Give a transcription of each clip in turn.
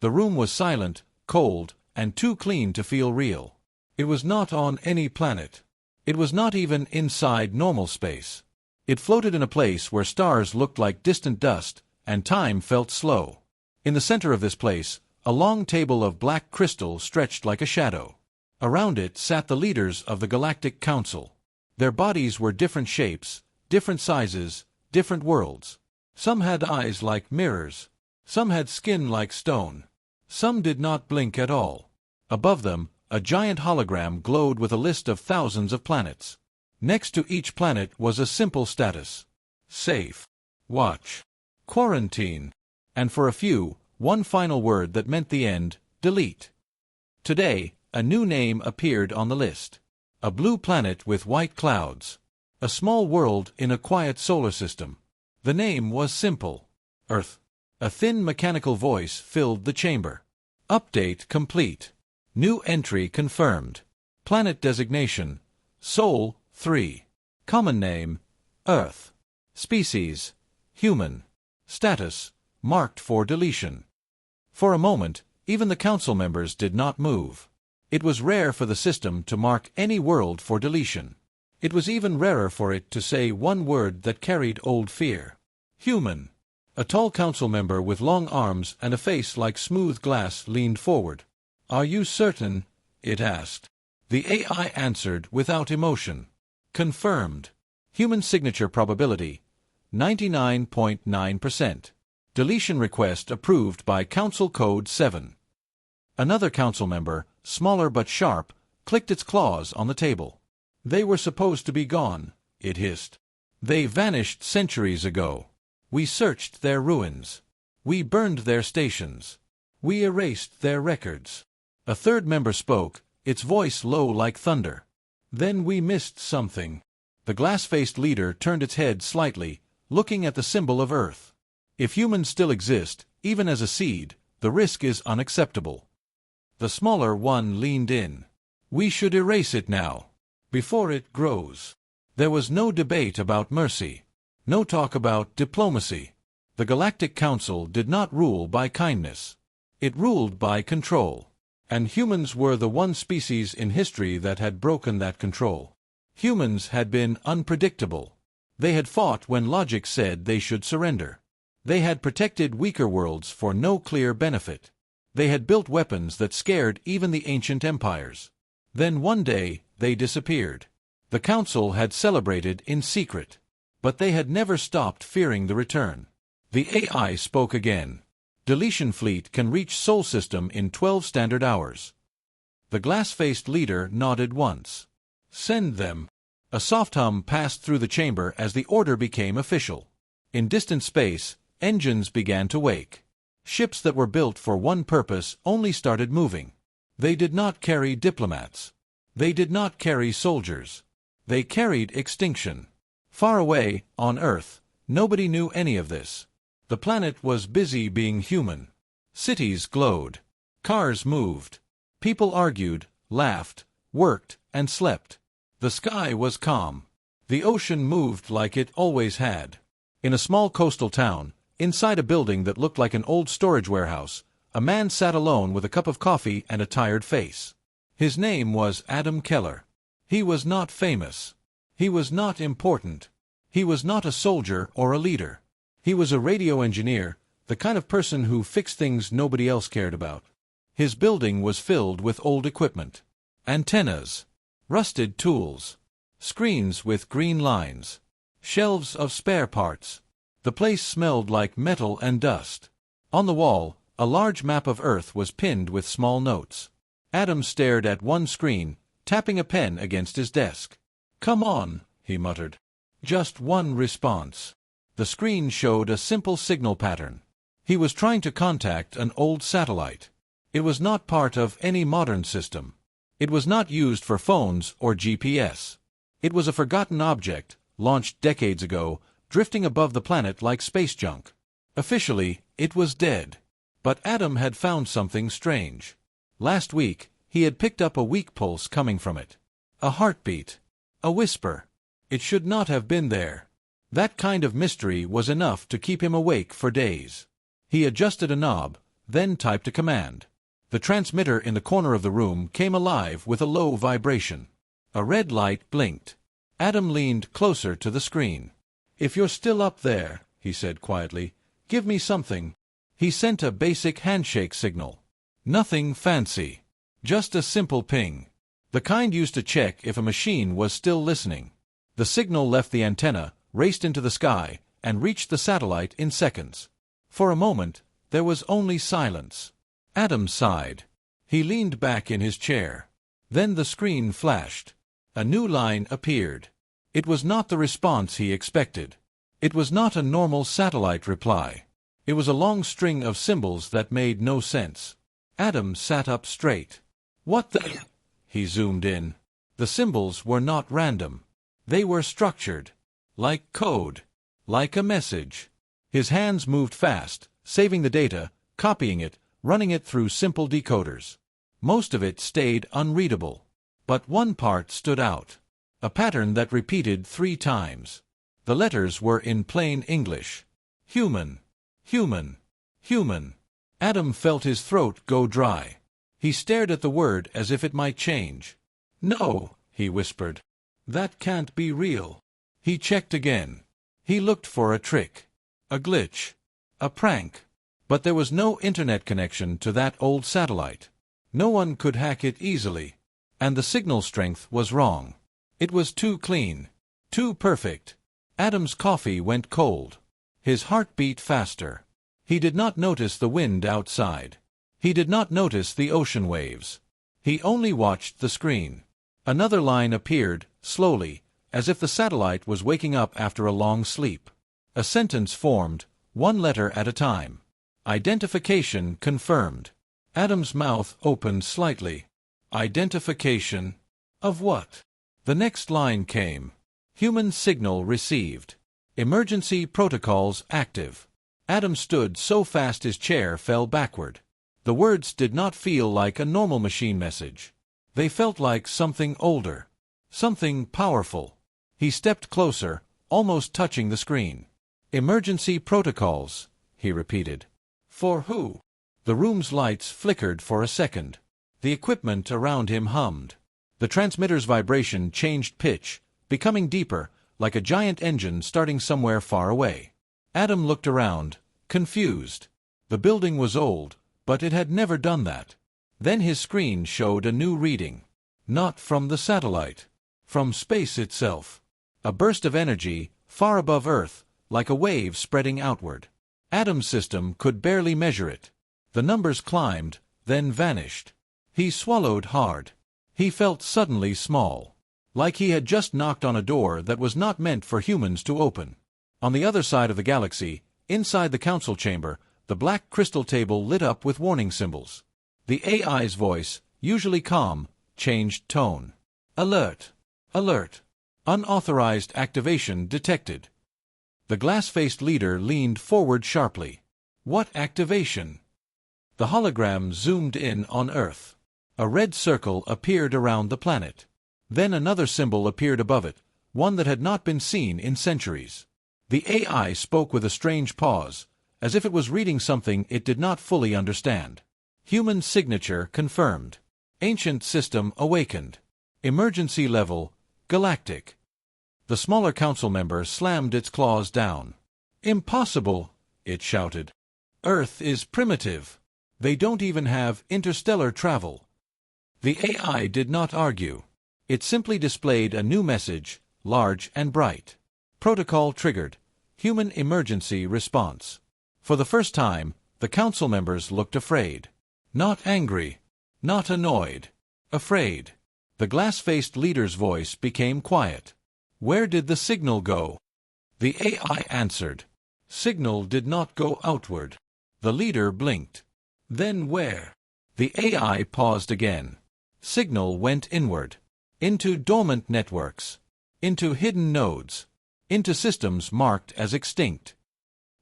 The room was silent, cold, and too clean to feel real. It was not on any planet. It was not even inside normal space. It floated in a place where stars looked like distant dust, and time felt slow. In the center of this place, a long table of black crystal stretched like a shadow. Around it sat the leaders of the Galactic Council. Their bodies were different shapes, different sizes, different worlds. Some had eyes like mirrors. Some had skin like stone. Some did not blink at all. Above them, a giant hologram glowed with a list of thousands of planets. Next to each planet was a simple status: safe, watch, quarantine, and for a few, one final word that meant the end: delete. Today, a new name appeared on the list. A blue planet with white clouds. A small world in a quiet solar system. The name was simple: Earth. A thin mechanical voice filled the chamber. Update complete. New entry confirmed. Planet designation: Sol 3. Common name: Earth. Species: human. Status: marked for deletion. For a moment, even the council members did not move. It was rare for the system to mark any world for deletion. It was even rarer for it to say one word that carried old fear: human. A tall council member with long arms and a face like smooth glass leaned forward. "Are you certain?" it asked. The AI answered without emotion. Confirmed. Human signature probability: 99.9%. Deletion request approved by Council Code 7. Another council member, smaller but sharp, clicked its claws on the table. "They were supposed to be gone," it hissed. "They vanished centuries ago. We searched their ruins. We burned their stations. We erased their records." A third member spoke, its voice low like thunder. "Then we missed something." The glass-faced leader turned its head slightly, looking at the symbol of Earth. "If humans still exist, even as a seed, the risk is unacceptable." The smaller one leaned in. "We should erase it now, before it grows." There was no debate about mercy. No talk about diplomacy. The Galactic Council did not rule by kindness. It ruled by control. And humans were the one species in history that had broken that control. Humans had been unpredictable. They had fought when logic said they should surrender. They had protected weaker worlds for no clear benefit. They had built weapons that scared even the ancient empires. Then one day, they disappeared. The Council had celebrated in secret. But they had never stopped fearing the return. The AI spoke again. "Deletion fleet can reach Sol system in 12 standard hours." The glass-faced leader nodded once. "Send them." A soft hum passed through the chamber as the order became official. In distant space, engines began to wake. Ships that were built for one purpose only started moving. They did not carry diplomats. They did not carry soldiers. They carried extinction. Far away, on Earth, nobody knew any of this. The planet was busy being human. Cities glowed. Cars moved. People argued, laughed, worked, and slept. The sky was calm. The ocean moved like it always had. In a small coastal town, inside a building that looked like an old storage warehouse, a man sat alone with a cup of coffee and a tired face. His name was Adam Keller. He was not famous. He was not important. He was not a soldier or a leader. He was a radio engineer, the kind of person who fixed things nobody else cared about. His building was filled with old equipment. Antennas. Rusted tools. Screens with green lines. Shelves of spare parts. The place smelled like metal and dust. On the wall, a large map of Earth was pinned with small notes. Adam stared at one screen, tapping a pen against his desk. "Come on," he muttered. "Just one response." The screen showed a simple signal pattern. He was trying to contact an old satellite. It was not part of any modern system. It was not used for phones or GPS. It was a forgotten object, launched decades ago, drifting above the planet like space junk. Officially, it was dead. But Adam had found something strange. Last week, he had picked up a weak pulse coming from it. A heartbeat. A whisper. It should not have been there. That kind of mystery was enough to keep him awake for days. He adjusted a knob, then typed a command. The transmitter in the corner of the room came alive with a low vibration. A red light blinked. Adam leaned closer to the screen. "If you're still up there," he said quietly, "give me something." He sent a basic handshake signal. Nothing fancy. Just a simple ping. The kind used to check if a machine was still listening. The signal left the antenna, raced into the sky, and reached the satellite in seconds. For a moment, there was only silence. Adam sighed. He leaned back in his chair. Then the screen flashed. A new line appeared. It was not the response he expected. It was not a normal satellite reply. It was a long string of symbols that made no sense. Adam sat up straight. "What the—" He zoomed in. The symbols were not random. They were structured. Like code. Like a message. His hands moved fast, saving the data, copying it, running it through simple decoders. Most of it stayed unreadable. But one part stood out. A pattern that repeated 3 times. The letters were in plain English. Human. Human. Human. Adam felt his throat go dry. He stared at the word as if it might change. "No," he whispered. "That can't be real." He checked again. He looked for a trick. A glitch. A prank. But there was no internet connection to that old satellite. No one could hack it easily. And the signal strength was wrong. It was too clean. Too perfect. Adam's coffee went cold. His heart beat faster. He did not notice the wind outside. He did not notice the ocean waves. He only watched the screen. Another line appeared, slowly, as if the satellite was waking up after a long sleep. A sentence formed, 1 letter at a time. Identification confirmed. Adam's mouth opened slightly. Identification? Of what? The next line came. Human signal received. Emergency protocols active. Adam stood so fast his chair fell backward. The words did not feel like a normal machine message. They felt like something older. Something powerful. He stepped closer, almost touching the screen. Emergency protocols, he repeated. For who? The room's lights flickered for a second. The equipment around him hummed. The transmitter's vibration changed pitch, becoming deeper, like a giant engine starting somewhere far away. Adam looked around, confused. The building was old, but it had never done that. Then his screen showed a new reading. Not from the satellite. From space itself. A burst of energy, far above Earth, like a wave spreading outward. Adam's system could barely measure it. The numbers climbed, then vanished. He swallowed hard. He felt suddenly small. Like he had just knocked on a door that was not meant for humans to open. On the other side of the galaxy, inside the council chamber, the black crystal table lit up with warning symbols. The AI's voice, usually calm, changed tone. Alert! Alert! Unauthorized activation detected. The glass-faced leader leaned forward sharply. What activation? The hologram zoomed in on Earth. A red circle appeared around the planet. Then another symbol appeared above it, one that had not been seen in centuries. The AI spoke with a strange pause, as if it was reading something it did not fully understand. Human signature confirmed. Ancient system awakened. Emergency level, galactic. The smaller council member slammed its claws down. Impossible, it shouted. Earth is primitive. They don't even have interstellar travel. The AI did not argue. It simply displayed a new message, large and bright. Protocol triggered. Human emergency response. For the first time, the council members looked afraid. Not angry. Not annoyed. Afraid. The glass-faced leader's voice became quiet. Where did the signal go? The AI answered. Signal did not go outward. The leader blinked. Then where? The AI paused again. Signal went inward. Into dormant networks. Into hidden nodes. Into systems marked as extinct.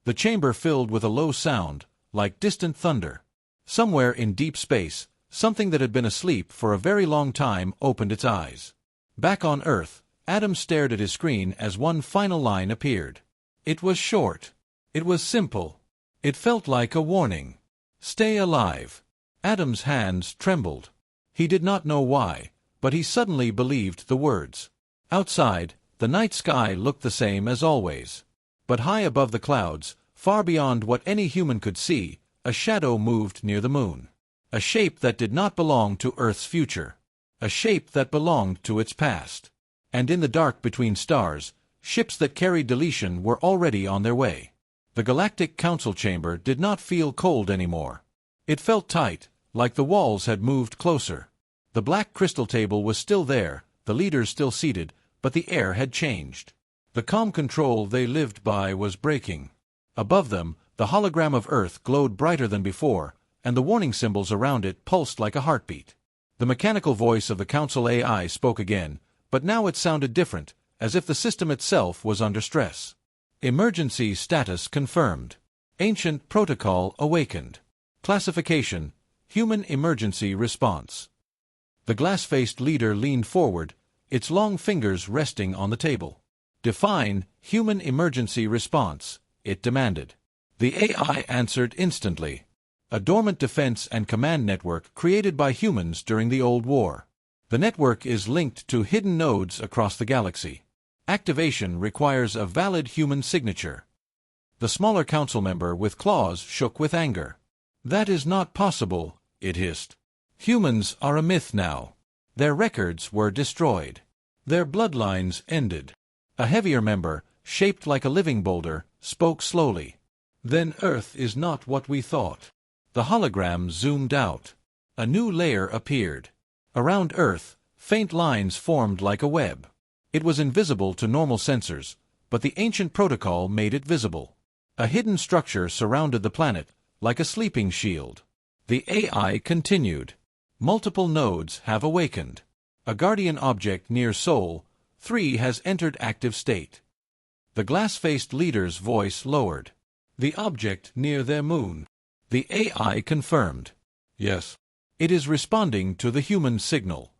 The chamber filled with a low sound, like distant thunder. Somewhere in deep space, something that had been asleep for a very long time opened its eyes. Back on Earth, Adam stared at his screen as one final line appeared. It was short. It was simple. It felt like a warning. Stay alive. Adam's hands trembled. He did not know why, but he suddenly believed the words. Outside, the night sky looked the same as always. But high above the clouds, far beyond what any human could see, a shadow moved near the moon. A shape that did not belong to Earth's future. A shape that belonged to its past. And in the dark between stars, ships that carried Deletion were already on their way. The Galactic Council chamber did not feel cold anymore. It felt tight, like the walls had moved closer. The black crystal table was still there, the leaders still seated, but the air had changed. The calm control they lived by was breaking. Above them, the hologram of Earth glowed brighter than before, and the warning symbols around it pulsed like a heartbeat. The mechanical voice of the Council AI spoke again, but now it sounded different, as if the system itself was under stress. Emergency status confirmed. Ancient protocol awakened. Classification: Human Emergency Response. The glass-faced leader leaned forward, its long fingers resting on the table. Define Human Emergency Response, it demanded. The AI answered instantly. A dormant defense and command network created by humans during the Old War. The network is linked to hidden nodes across the galaxy. Activation requires a valid human signature. The smaller council member with claws shook with anger. That is not possible, it hissed. Humans are a myth now. Their records were destroyed. Their bloodlines ended. A heavier member, shaped like a living boulder, spoke slowly. Then Earth is not what we thought. The hologram zoomed out. A new layer appeared. Around Earth, faint lines formed like a web. It was invisible to normal sensors, but the ancient protocol made it visible. A hidden structure surrounded the planet, like a sleeping shield. The AI continued. Multiple nodes have awakened. A guardian object near Sol 3 has entered active state. The glass-faced leader's voice lowered. The object near their moon. The AI confirmed. Yes. It is responding to the human signal.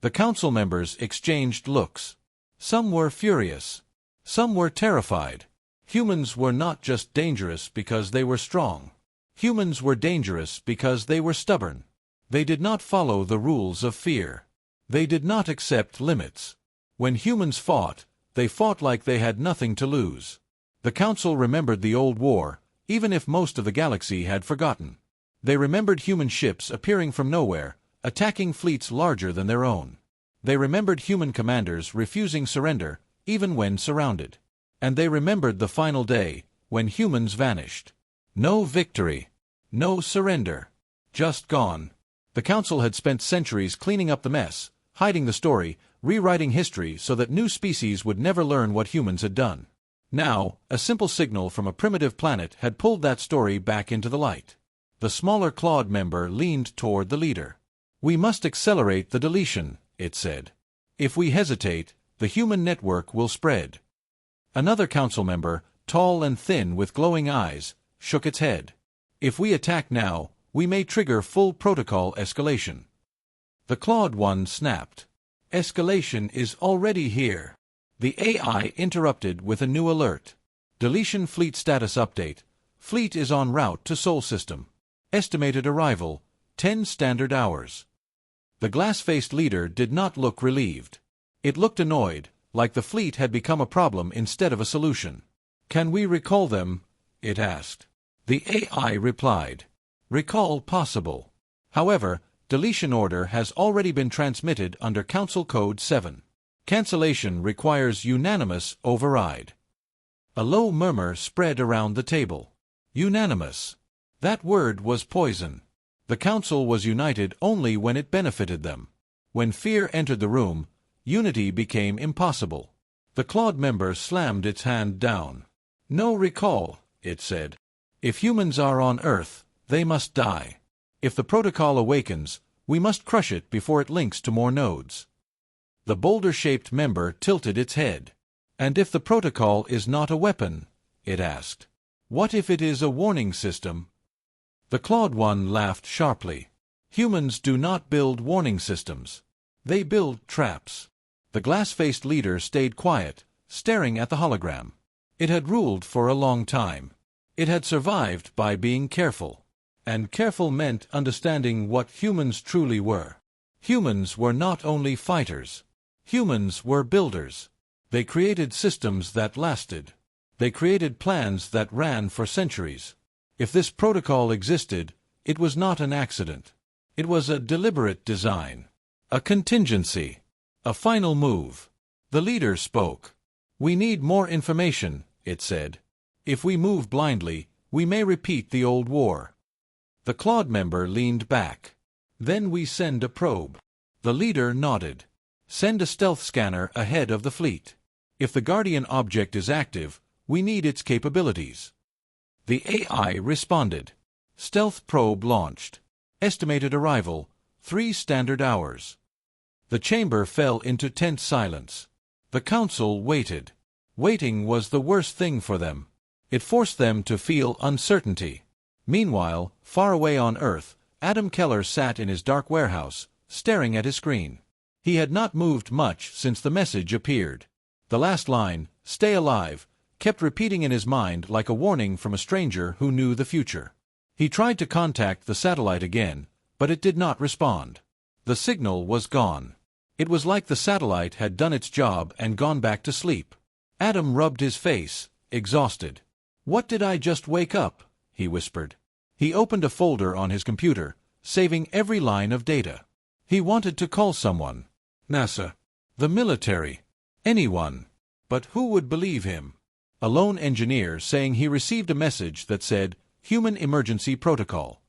The council members exchanged looks. Some were furious. Some were terrified. Humans were not just dangerous because they were strong. Humans were dangerous because they were stubborn. They did not follow the rules of fear. They did not accept limits. When humans fought, they fought like they had nothing to lose. The council remembered the old war, even if most of the galaxy had forgotten. They remembered human ships appearing from nowhere, attacking fleets larger than their own. They remembered human commanders refusing surrender, even when surrounded. And they remembered the final day, when humans vanished. No victory. No surrender. Just gone. The council had spent centuries cleaning up the mess, hiding the story, rewriting history so that new species would never learn what humans had done. Now, a simple signal from a primitive planet had pulled that story back into the light. The smaller Claude member leaned toward the leader. We must accelerate the deletion, it said. If we hesitate, the human network will spread. Another council member, tall and thin with glowing eyes, shook its head. If we attack now, we may trigger full protocol escalation. The Claude one snapped. Escalation is already here. The AI interrupted with a new alert. Deletion fleet status update. Fleet is en route to Sol system. Estimated arrival, 10 standard hours. The glass-faced leader did not look relieved. It looked annoyed, like the fleet had become a problem instead of a solution. Can we recall them? It asked. The AI replied. Recall possible. However, deletion order has already been transmitted under Council Code 7. Cancellation requires unanimous override. A low murmur spread around the table. Unanimous. That word was poison. The council was united only when it benefited them. When fear entered the room, unity became impossible. The Claude member slammed its hand down. No recall, it said. If humans are on Earth, they must die. If the protocol awakens, we must crush it before it links to more nodes. The boulder-shaped member tilted its head. And if the protocol is not a weapon? It asked. What if it is a warning system? The Claude one laughed sharply. Humans do not build warning systems. They build traps. The glass-faced leader stayed quiet, staring at the hologram. It had ruled for a long time. It had survived by being careful. And careful meant understanding what humans truly were. Humans were not only fighters. Humans were builders. They created systems that lasted. They created plans that ran for centuries. If this protocol existed, it was not an accident. It was a deliberate design. A contingency. A final move. The leader spoke. "We need more information," it said. "If we move blindly, we may repeat the old war." The Claude member leaned back. "Then we send a probe." The leader nodded. "Send a stealth scanner ahead of the fleet. If the Guardian object is active, we need its capabilities." The AI responded. Stealth probe launched. Estimated arrival, 3 standard hours. The chamber fell into tense silence. The council waited. Waiting was the worst thing for them. It forced them to feel uncertainty. Meanwhile, far away on Earth, Adam Keller sat in his dark warehouse, staring at his screen. He had not moved much since the message appeared. The last line, "Stay alive," kept repeating in his mind like a warning from a stranger who knew the future. He tried to contact the satellite again, but it did not respond. The signal was gone. It was like the satellite had done its job and gone back to sleep. Adam rubbed his face, exhausted. "What did I just wake up?" he whispered. He opened a folder on his computer, saving every line of data. He wanted to call someone. NASA. The military. Anyone. But who would believe him? A lone engineer saying he received a message that said, "Human Emergency Protocol."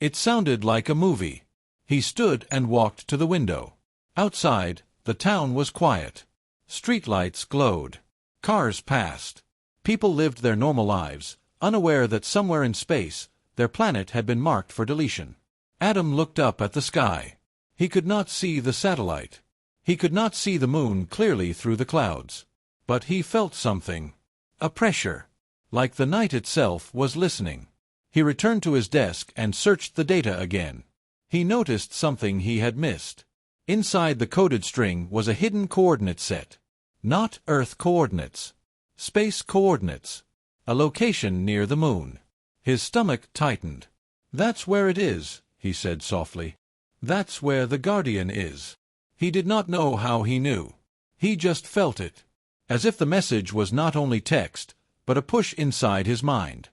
It sounded like a movie. He stood and walked to the window. Outside, the town was quiet. Streetlights glowed. Cars passed. People lived their normal lives, unaware that somewhere in space, their planet had been marked for deletion. Adam looked up at the sky. He could not see the satellite. He could not see the moon clearly through the clouds. But he felt something. A pressure. Like the night itself was listening. He returned to his desk and searched the data again. He noticed something he had missed. Inside the coded string was a hidden coordinate set. Not Earth coordinates. Space coordinates. A location near the moon. His stomach tightened. "That's where it is," he said softly. "That's where the Guardian is." He did not know how he knew. He just felt it. As if the message was not only text, but a push inside his mind.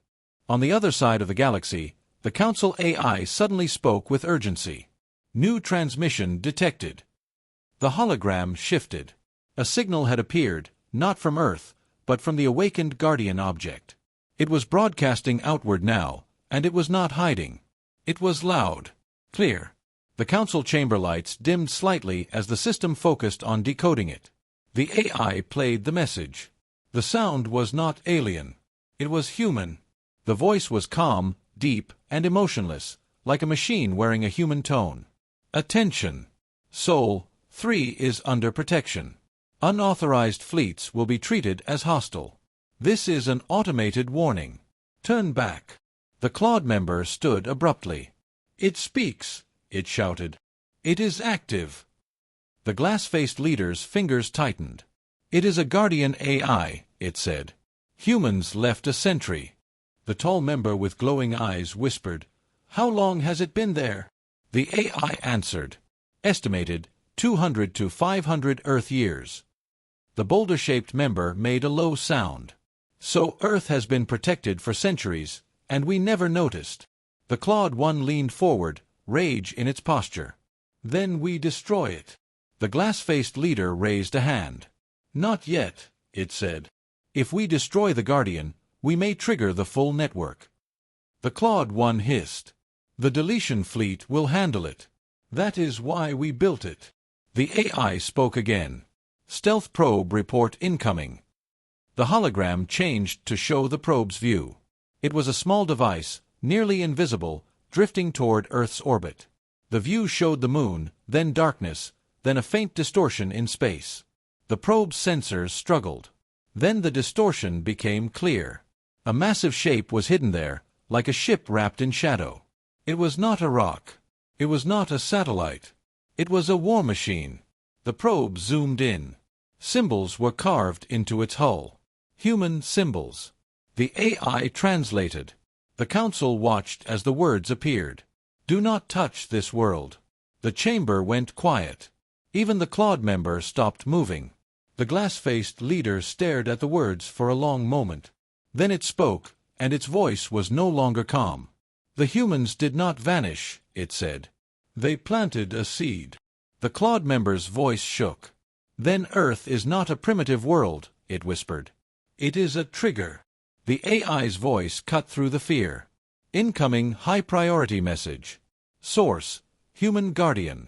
On the other side of the galaxy, the Council AI suddenly spoke with urgency. New transmission detected. The hologram shifted. A signal had appeared, not from Earth, but from the awakened Guardian object. It was broadcasting outward now, and it was not hiding. It was loud. Clear. The Council chamber lights dimmed slightly as the system focused on decoding it. The AI played the message. The sound was not alien. It was human. The voice was calm, deep, and emotionless, like a machine wearing a human tone. "Attention. Sol 3 is under protection. Unauthorized fleets will be treated as hostile. This is an automated warning. Turn back." The Claude member stood abruptly. "It speaks," it shouted. "It is active." The glass-faced leader's fingers tightened. "It is a Guardian AI," it said. "Humans left a sentry." The tall member with glowing eyes whispered, "How long has it been there?" The AI answered, "Estimated 200 to 500 Earth years." The boulder-shaped member made a low sound. "So Earth has been protected for centuries, and we never noticed." The Claude One leaned forward, rage in its posture. "Then we destroy it." The glass-faced leader raised a hand. "Not yet," it said. "If we destroy the Guardian, we may trigger the full network." The Claude One hissed. "The Deletion fleet will handle it. That is why we built it." The AI spoke again. "Stealth probe report incoming." The hologram changed to show the probe's view. It was a small device, nearly invisible, drifting toward Earth's orbit. The view showed the moon, then darkness, then a faint distortion in space. The probe's sensors struggled. Then the distortion became clear. A massive shape was hidden there, like a ship wrapped in shadow. It was not a rock. It was not a satellite. It was a war machine. The probe zoomed in. Symbols were carved into its hull. Human symbols. The AI translated. The council watched as the words appeared. Do not touch this world. The chamber went quiet. Even the Claude member stopped moving. The glass-faced leader stared at the words for a long moment. Then it spoke, and its voice was no longer calm. The humans did not vanish, it said. They planted a seed. The Claude member's voice shook. Then Earth is not a primitive world, it whispered. It is a trigger. The AI's voice cut through the fear. Incoming high-priority message. Source: Human Guardian.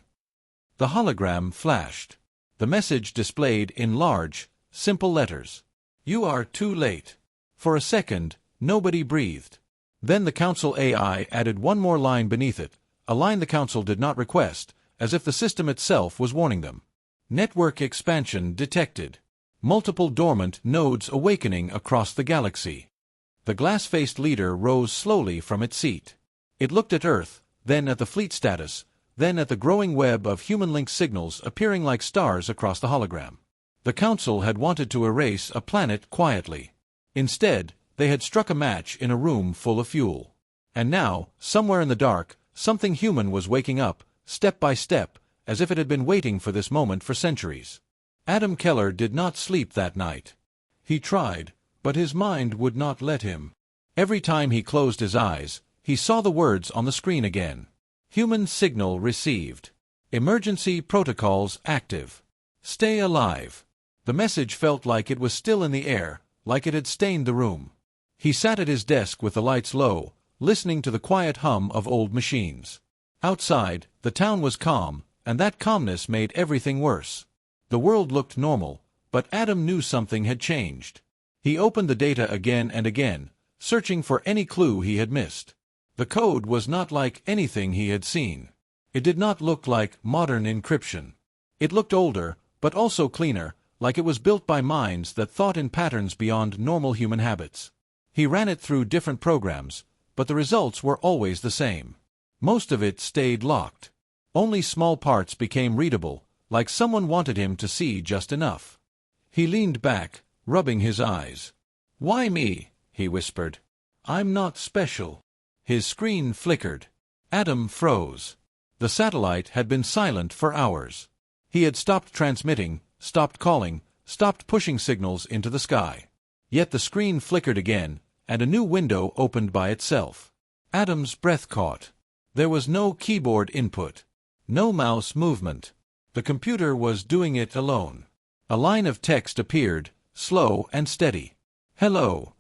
The hologram flashed. The message displayed in large, simple letters. You are too late. For a second, nobody breathed. Then the Council AI added one more line beneath it, a line the Council did not request, as if the system itself was warning them. Network expansion detected. Multiple dormant nodes awakening across the galaxy. The glass-faced leader rose slowly from its seat. It looked at Earth, then at the fleet status, then at the growing web of human-linked signals appearing like stars across the hologram. The Council had wanted to erase a planet quietly. Instead, they had struck a match in a room full of fuel. And now, somewhere in the dark, something human was waking up, step by step, as if it had been waiting for this moment for centuries. Adam Keller did not sleep that night. He tried, but his mind would not let him. Every time he closed his eyes, he saw the words on the screen again. Human signal received. Emergency protocols active. Stay alive. The message felt like it was still in the air, like it had stained the room. He sat at his desk with the lights low, listening to the quiet hum of old machines. Outside, the town was calm, and that calmness made everything worse. The world looked normal, but Adam knew something had changed. He opened the data again and again, searching for any clue he had missed. The code was not like anything he had seen. It did not look like modern encryption. It looked older, but also cleaner, like it was built by minds that thought in patterns beyond normal human habits. He ran it through different programs, but the results were always the same. Most of it stayed locked. Only small parts became readable, like someone wanted him to see just enough. He leaned back, rubbing his eyes. "Why me?" he whispered. "I'm not special." His screen flickered. Adam froze. The satellite had been silent for hours. He had stopped transmitting, stopped calling, stopped pushing signals into the sky. Yet the screen flickered again, and a new window opened by itself. Adam's breath caught. There was no keyboard input. No mouse movement. The computer was doing it alone. A line of text appeared, slow and steady. "Hello.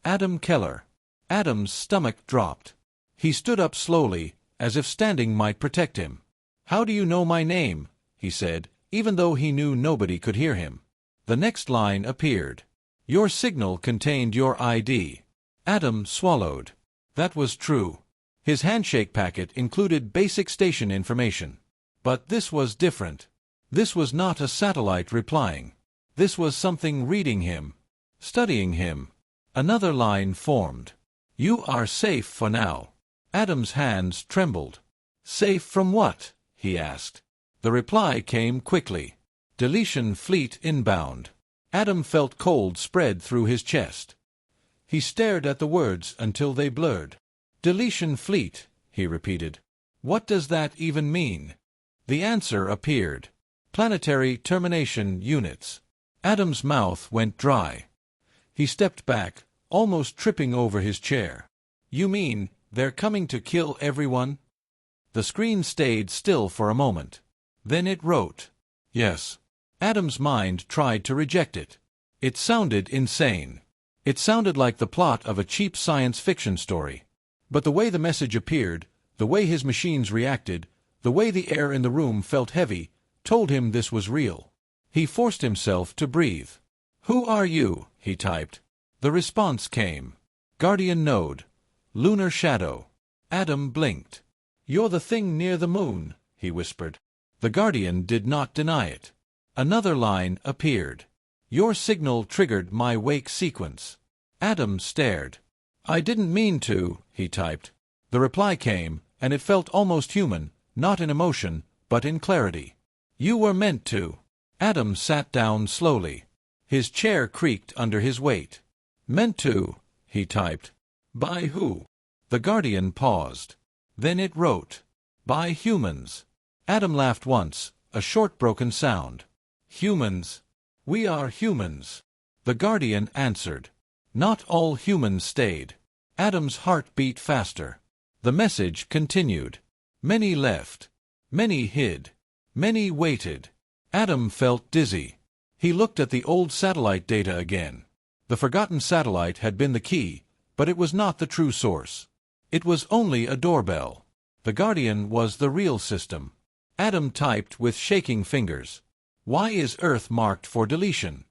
Adam Keller." Adam's stomach dropped. He stood up slowly, as if standing might protect him. "How do you know my name?" he said, even though he knew nobody could hear him. The next line appeared. "Your signal contained your ID." Adam swallowed. That was true. His handshake packet included basic station information. But this was different. This was not a satellite replying. This was something reading him, studying him. Another line formed. "You are safe for now." Adam's hands trembled. "Safe from what?" he asked. The reply came quickly. "Deletion fleet inbound." Adam felt cold spread through his chest. He stared at the words until they blurred. "Deletion fleet," he repeated. "What does that even mean?" The answer appeared. "Planetary termination units." Adam's mouth went dry. He stepped back, almost tripping over his chair. "You mean they're coming to kill everyone?" The screen stayed still for a moment. Then it wrote, "Yes." Adam's mind tried to reject it. It sounded insane. It sounded like the plot of a cheap science fiction story. But the way the message appeared, the way his machines reacted, the way the air in the room felt heavy, told him this was real. He forced himself to breathe. "Who are you?" he typed. The response came. "Guardian node. Lunar shadow." Adam blinked. "You're the thing near the moon," he whispered. The Guardian did not deny it. Another line appeared. "Your signal triggered my wake sequence." Adam stared. "I didn't mean to," he typed. The reply came, and it felt almost human, not in emotion, but in clarity. "You were meant to." Adam sat down slowly. His chair creaked under his weight. "Meant to," he typed. "By who?" The Guardian paused. Then it wrote, "By humans." Adam laughed once, a short broken sound. "Humans? We are humans." The Guardian answered. Not all humans stayed. Adam's heart beat faster. The message continued. Many left. Many hid. Many waited. Adam felt dizzy. He looked at the old satellite data again. The forgotten satellite had been the key, but it was not the true source. It was only a doorbell. The Guardian was the real system. Adam typed with shaking fingers. "Why is Earth marked for deletion?"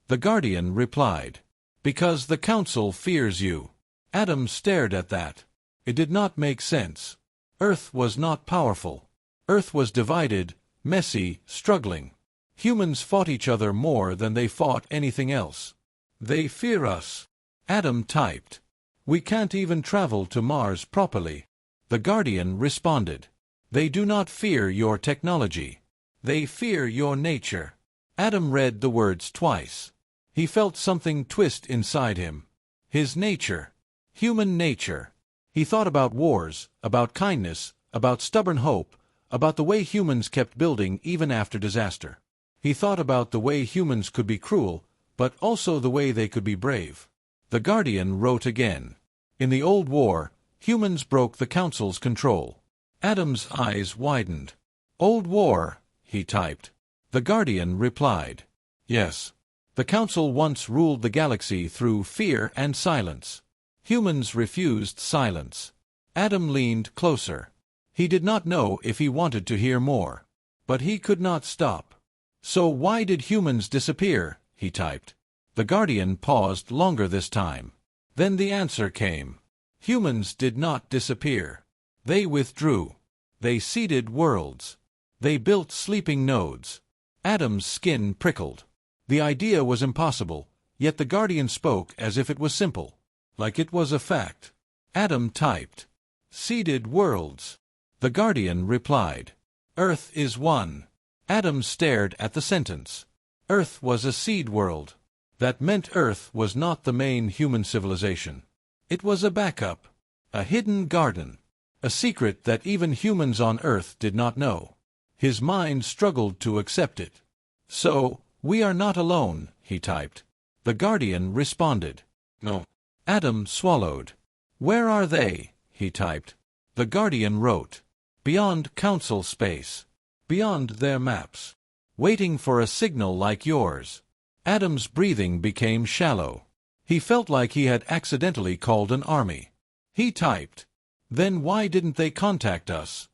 The Guardian replied, "Because the Council fears you." Adam stared at that. It did not make sense. Earth was not powerful. Earth was divided, messy, struggling. Humans fought each other more than they fought anything else. "They fear us." Adam typed. "We can't even travel to Mars properly." The Guardian responded. "They do not fear your technology. They fear your nature." Adam read the words twice. He felt something twist inside him. His nature. Human nature. He thought about wars, about kindness, about stubborn hope, about the way humans kept building even after disaster. He thought about the way humans could be cruel, but also the way they could be brave. The Guardian wrote again. "In the old war, humans broke the Council's control." Adam's eyes widened. "Old war," he typed. The Guardian replied. "Yes. The Council once ruled the galaxy through fear and silence. Humans refused silence." Adam leaned closer. He did not know if he wanted to hear more. But he could not stop. "So why did humans disappear?" he typed. The Guardian paused longer this time. Then the answer came. Humans did not disappear. They withdrew. They seeded worlds. They built sleeping nodes. Adam's skin prickled. The idea was impossible, yet the Guardian spoke as if it was simple, like it was a fact. Adam typed, "Seeded worlds." The Guardian replied, "Earth is one." Adam stared at the sentence. Earth was a seed world. That meant Earth was not the main human civilization. It was a backup, a hidden garden, a secret that even humans on Earth did not know. His mind struggled to accept it. "So, we are not alone," he typed. The Guardian responded, "No." Adam swallowed. "Where are they?" he typed. The Guardian wrote, "Beyond Council space. Beyond their maps. Waiting for a signal like yours." Adam's breathing became shallow. He felt like he had accidentally called an army. He typed, "Then why didn't they contact us?"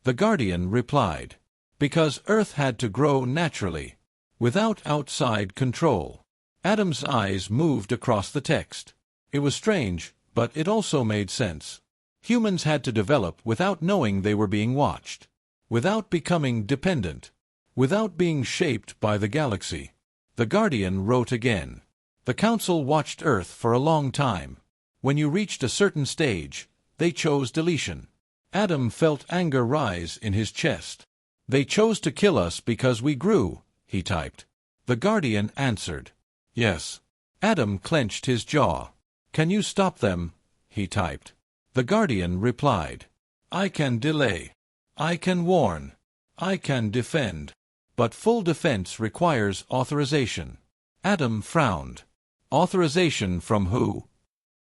The Guardian replied, "Because Earth had to grow naturally, without outside control." Adam's eyes moved across the text. It was strange, but it also made sense. Humans had to develop without knowing they were being watched, without becoming dependent, without being shaped by the galaxy. The Guardian wrote again, "The Council watched Earth for a long time. When you reached a certain stage, they chose deletion." Adam felt anger rise in his chest. "They chose to kill us because we grew," he typed. The Guardian answered, "Yes." Adam clenched his jaw. "Can you stop them?" he typed. The Guardian replied, "I can delay. I can warn. I can defend. But full defense requires authorization." Adam frowned. "Authorization from who?"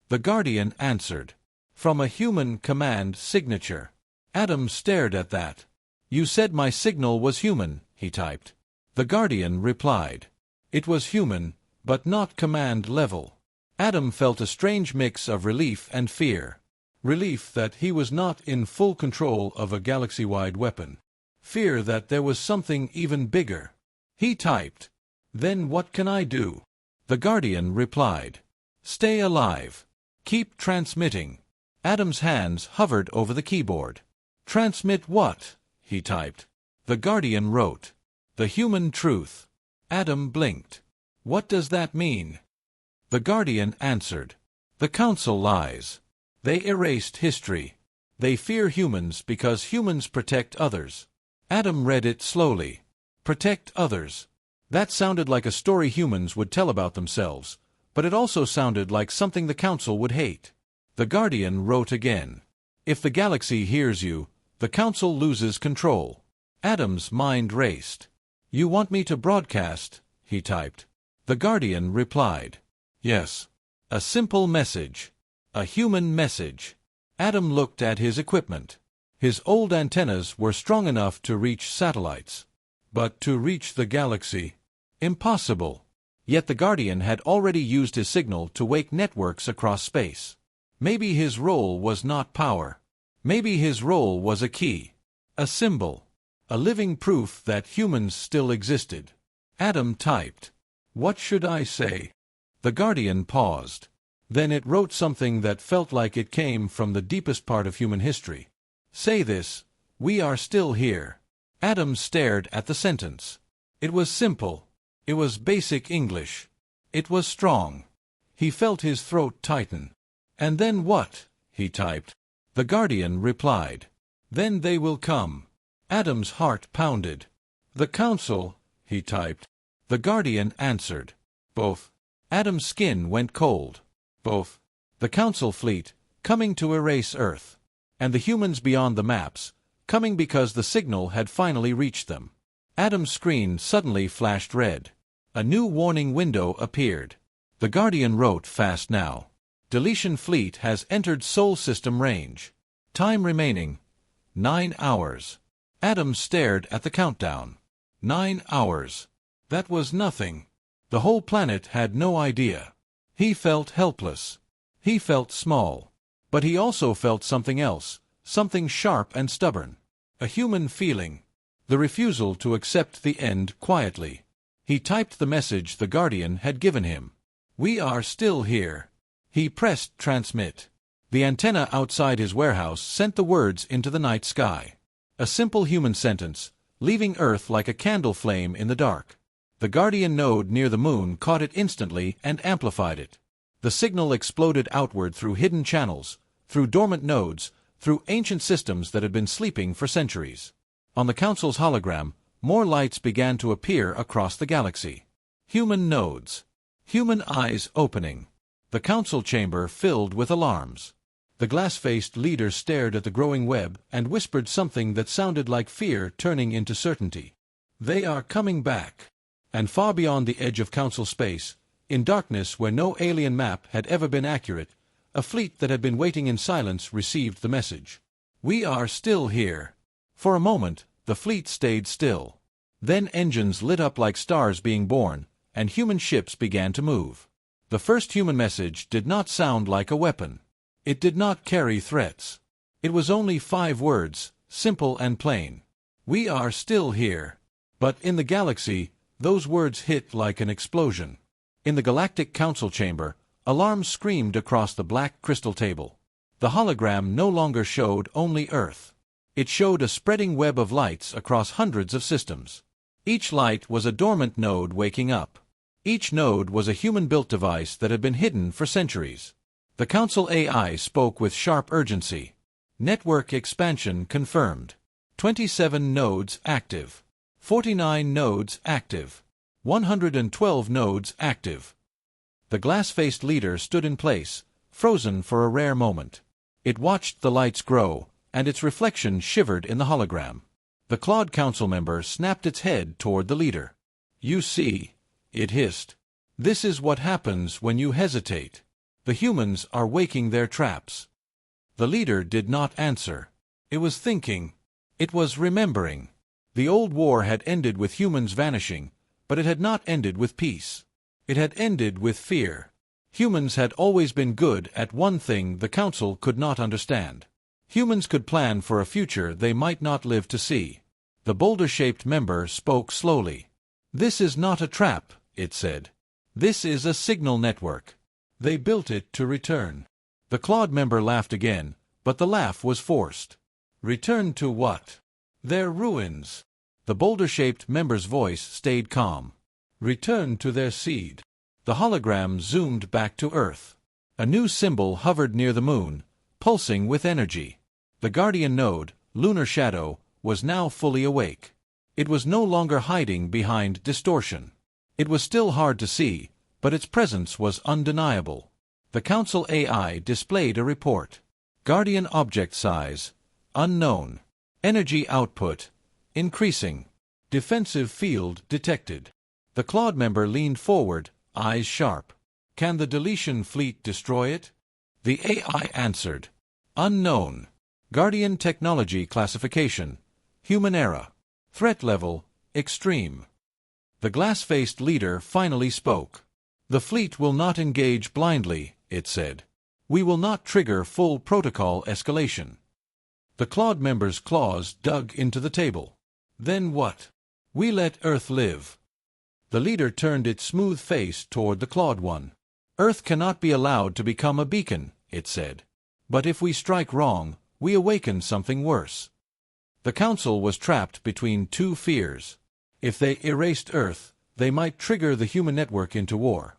The Guardian answered, "From a human command signature." Adam stared at that. "You said my signal was human," he typed. The Guardian replied, "It was human, but not command level." Adam felt a strange mix of relief and fear. Relief that he was not in full control of a galaxy-wide weapon. Fear that there was something even bigger. He typed, "Then what can I do?" The Guardian replied, "Stay alive. Keep transmitting." Adam's hands hovered over the keyboard. "Transmit what?" he typed. The Guardian wrote, "The human truth." Adam blinked. "What does that mean?" The Guardian answered, "The Council lies. They erased history. They fear humans because humans protect others." Adam read it slowly. Protect others. That sounded like a story humans would tell about themselves, but it also sounded like something the Council would hate. The Guardian wrote again. If the galaxy hears you, the Council loses control. Adam's mind raced. You want me to broadcast? He typed. The Guardian replied. Yes. A simple message. A human message. Adam looked at his equipment. His old antennas were strong enough to reach satellites. But to reach the galaxy? Impossible. Yet the Guardian had already used his signal to wake networks across space. Maybe his role was not power. Maybe his role was a key. A symbol. A living proof that humans still existed. Adam typed. What should I say? The Guardian paused. Then it wrote something that felt like it came from the deepest part of human history. Say this, we are still here. Adam stared at the sentence. It was simple. It was basic English. It was strong. He felt his throat tighten. And then what? He typed. The Guardian replied. Then they will come. Adam's heart pounded. The Council, he typed. The Guardian answered. Both. Adam's skin went cold. Both. The Council fleet, coming to erase Earth. And the humans beyond the maps, coming because the signal had finally reached them. Adam's screen suddenly flashed red. A new warning window appeared. The Guardian wrote fast now. Deletion fleet has entered Sol system range. Time remaining, 9 hours. Adam stared at the countdown. 9 hours. That was nothing. The whole planet had no idea. He felt helpless. He felt small. But he also felt something else, something sharp and stubborn. A human feeling. The refusal to accept the end quietly. He typed the message the Guardian had given him. We are still here. He pressed transmit. The antenna outside his warehouse sent the words into the night sky. A simple human sentence, leaving Earth like a candle flame in the dark. The Guardian node near the moon caught it instantly and amplified it. The signal exploded outward through hidden channels, through dormant nodes, through ancient systems that had been sleeping for centuries. On the Council's hologram, more lights began to appear across the galaxy. Human nodes. Human eyes opening. The Council chamber filled with alarms. The glass-faced leader stared at the growing web and whispered something that sounded like fear turning into certainty. They are coming back. And far beyond the edge of Council space, in darkness where no alien map had ever been accurate, a fleet that had been waiting in silence received the message. We are still here. For a moment, the fleet stayed still. Then engines lit up like stars being born, and human ships began to move. The first human message did not sound like a weapon. It did not carry threats. It was only 5 words, simple and plain. We are still here. But in the galaxy, those words hit like an explosion. In the Galactic Council chamber, alarms screamed across the black crystal table. The hologram no longer showed only Earth. It showed a spreading web of lights across hundreds of systems. Each light was a dormant node waking up. Each node was a human-built device that had been hidden for centuries. The Council AI spoke with sharp urgency. Network expansion confirmed. 27 nodes active. 49 nodes active. 112 nodes active. The glass-faced leader stood in place, frozen for a rare moment. It watched the lights grow, and its reflection shivered in the hologram. The clawed council member snapped its head toward the leader. You see, it hissed. This is what happens when you hesitate. The humans are waking their traps. The leader did not answer. It was thinking. It was remembering. The old war had ended with humans vanishing, but it had not ended with peace. It had ended with fear. Humans had always been good at one thing the Council could not understand. Humans could plan for a future they might not live to see. The boulder-shaped member spoke slowly. This is not a trap, it said. This is a signal network. They built it to return. The clawed member laughed again, but the laugh was forced. Return to what? Their ruins. The boulder-shaped member's voice stayed calm. Return to their seed. The hologram zoomed back to Earth. A new symbol hovered near the moon, pulsing with energy. The Guardian node, Lunar Shadow, was now fully awake. It was no longer hiding behind distortion. It was still hard to see, but its presence was undeniable. The Council AI displayed a report. Guardian object size, unknown. Energy output, increasing. Defensive field detected. The Claude member leaned forward, eyes sharp. Can the Deletion fleet destroy it? The AI answered. Unknown. Guardian technology classification, human era. Threat level, extreme. The glass-faced leader finally spoke. The fleet will not engage blindly, it said. We will not trigger full protocol escalation. The Claude member's claws dug into the table. Then what? We let Earth live. The leader turned its smooth face toward the Claude one. Earth cannot be allowed to become a beacon, it said. But if we strike wrong, we awaken something worse. The Council was trapped between two fears. If they erased Earth, they might trigger the human network into war.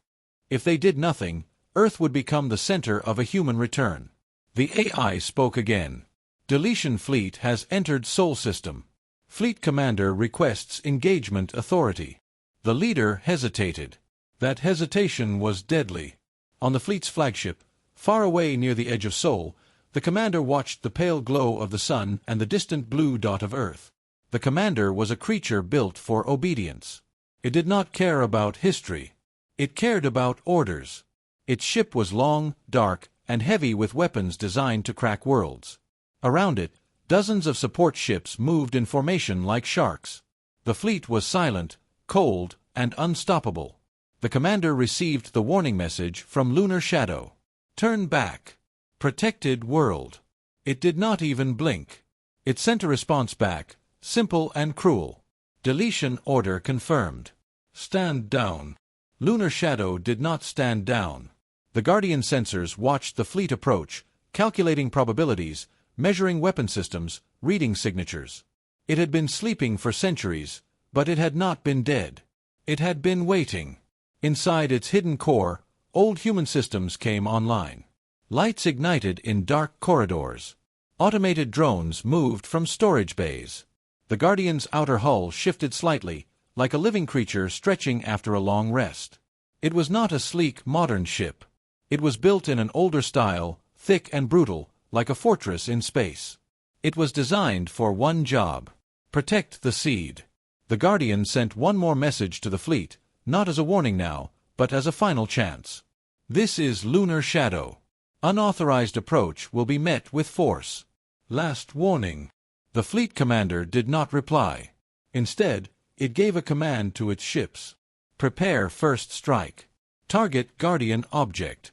If they did nothing, Earth would become the center of a human return. The AI spoke again. Deletion fleet has entered Sol system. Fleet commander requests engagement authority. The leader hesitated. That hesitation was deadly. On the fleet's flagship, far away near the edge of Sol, the commander watched the pale glow of the sun and the distant blue dot of Earth. The commander was a creature built for obedience. It did not care about history. It cared about orders. Its ship was long, dark, and heavy with weapons designed to crack worlds. Around it, dozens of support ships moved in formation like sharks. The fleet was silent, cold, and unstoppable. The commander received the warning message from Lunar Shadow. Turn back. Protected world. It did not even blink. It sent a response back, simple and cruel. Deletion order confirmed. Stand down. Lunar Shadow did not stand down. The Guardian sensors watched the fleet approach, calculating probabilities, measuring weapon systems, reading signatures. It had been sleeping for centuries, but it had not been dead. It had been waiting. Inside its hidden core, old human systems came online. Lights ignited in dark corridors. Automated drones moved from storage bays. The Guardian's outer hull shifted slightly, like a living creature stretching after a long rest. It was not a sleek, modern ship. It was built in an older style, thick and brutal, like a fortress in space. It was designed for one job: protect the seed. The Guardian sent one more message to the fleet, not as a warning now, but as a final chance. This is Lunar Shadow. Unauthorized approach will be met with force. Last warning. The fleet commander did not reply. Instead, it gave a command to its ships. Prepare first strike. Target Guardian object.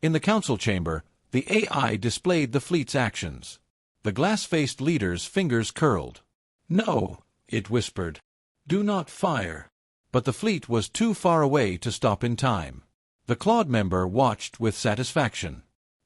In the council chamber, the AI displayed the fleet's actions. The glass-faced leader's fingers curled. No, it whispered. Do not fire. But the fleet was too far away to stop in time. The Claude member watched with satisfaction.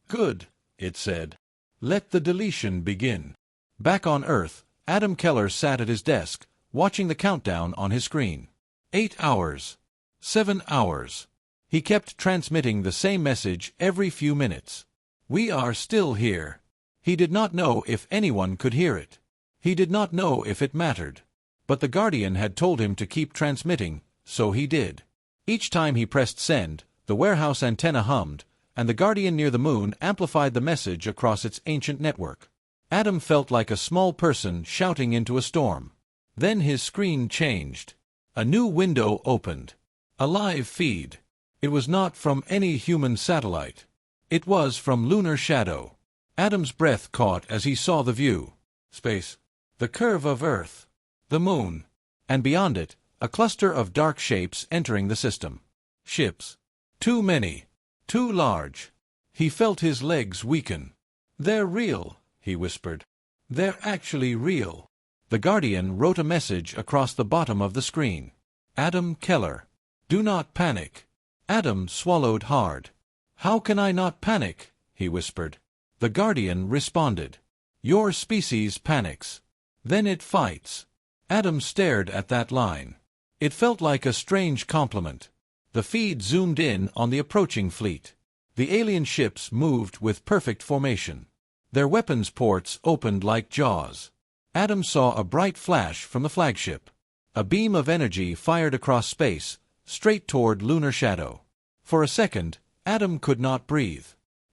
Good, it said. Let the deletion begin. Back on Earth, Adam Keller sat at his desk, watching the countdown on his screen. 8 hours. 7 hours. He kept transmitting the same message every few minutes. We are still here. He did not know if anyone could hear it. He did not know if it mattered. But the Guardian had told him to keep transmitting, so he did. Each time he pressed send, the warehouse antenna hummed, and the Guardian near the moon amplified the message across its ancient network. Adam felt like a small person shouting into a storm. Then his screen changed. A new window opened. A live feed. It was not from any human satellite. It was from Lunar Shadow. Adam's breath caught as he saw the view. Space. The curve of Earth. The moon. And beyond it, a cluster of dark shapes entering the system. Ships. Too many. Too large. He felt his legs weaken. They're real, he whispered. They're actually real. The Guardian wrote a message across the bottom of the screen. Adam Keller. Do not panic. Adam swallowed hard. How can I not panic? He whispered. The Guardian responded. Your species panics. Then it fights. Adam stared at that line. It felt like a strange compliment. The feed zoomed in on the approaching fleet. The alien ships moved with perfect formation. Their weapons ports opened like jaws. Adam saw a bright flash from the flagship. A beam of energy fired across space, straight toward Lunar Shadow. For a second, Adam could not breathe.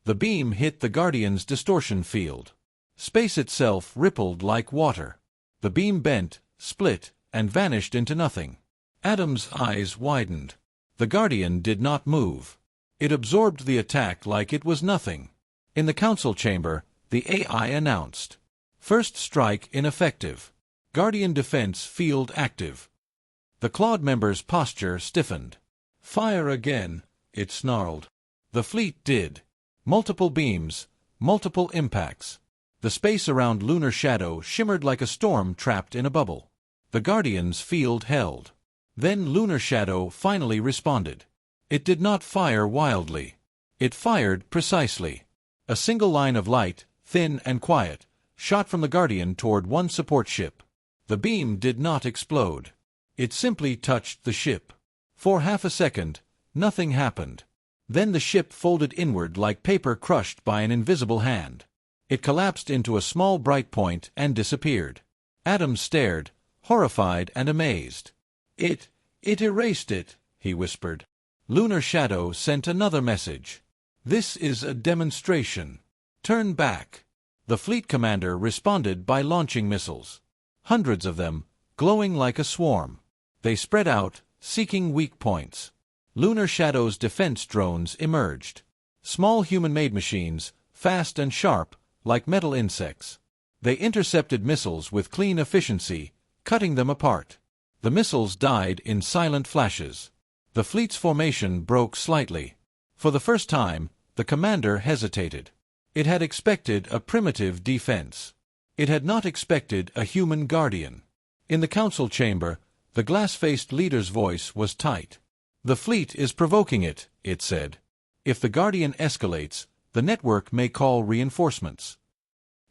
The beam hit the Guardian's distortion field. Space itself rippled like water. The beam bent, split, and vanished into nothing. Adam's eyes widened. The Guardian did not move. It absorbed the attack like it was nothing. In the council chamber, the AI announced, "First strike ineffective. Guardian defense field active." The Claude member's posture stiffened. "Fire again," it snarled. The fleet did. Multiple beams, multiple impacts. The space around Lunar Shadow shimmered like a storm trapped in a bubble. The Guardian's field held. Then Lunar Shadow finally responded. It did not fire wildly. It fired precisely. A single line of light, thin and quiet, shot from the Guardian toward one support ship. The beam did not explode. It simply touched the ship. For half a second, nothing happened. Then the ship folded inward like paper crushed by an invisible hand. It collapsed into a small bright point and disappeared. Adam stared, horrified and amazed. It erased it," he whispered. Lunar Shadow sent another message. "This is a demonstration. Turn back." The fleet commander responded by launching missiles. Hundreds of them, glowing like a swarm. They spread out, seeking weak points. Lunar Shadow's defense drones emerged. Small human-made machines, fast and sharp, like metal insects. They intercepted missiles with clean efficiency, cutting them apart. The missiles died in silent flashes. The fleet's formation broke slightly. For the first time, the commander hesitated. It had expected a primitive defense. It had not expected a human guardian. In the council chamber, the glass-faced leader's voice was tight. "The fleet is provoking it," it said. "If the Guardian escalates, the network may call reinforcements."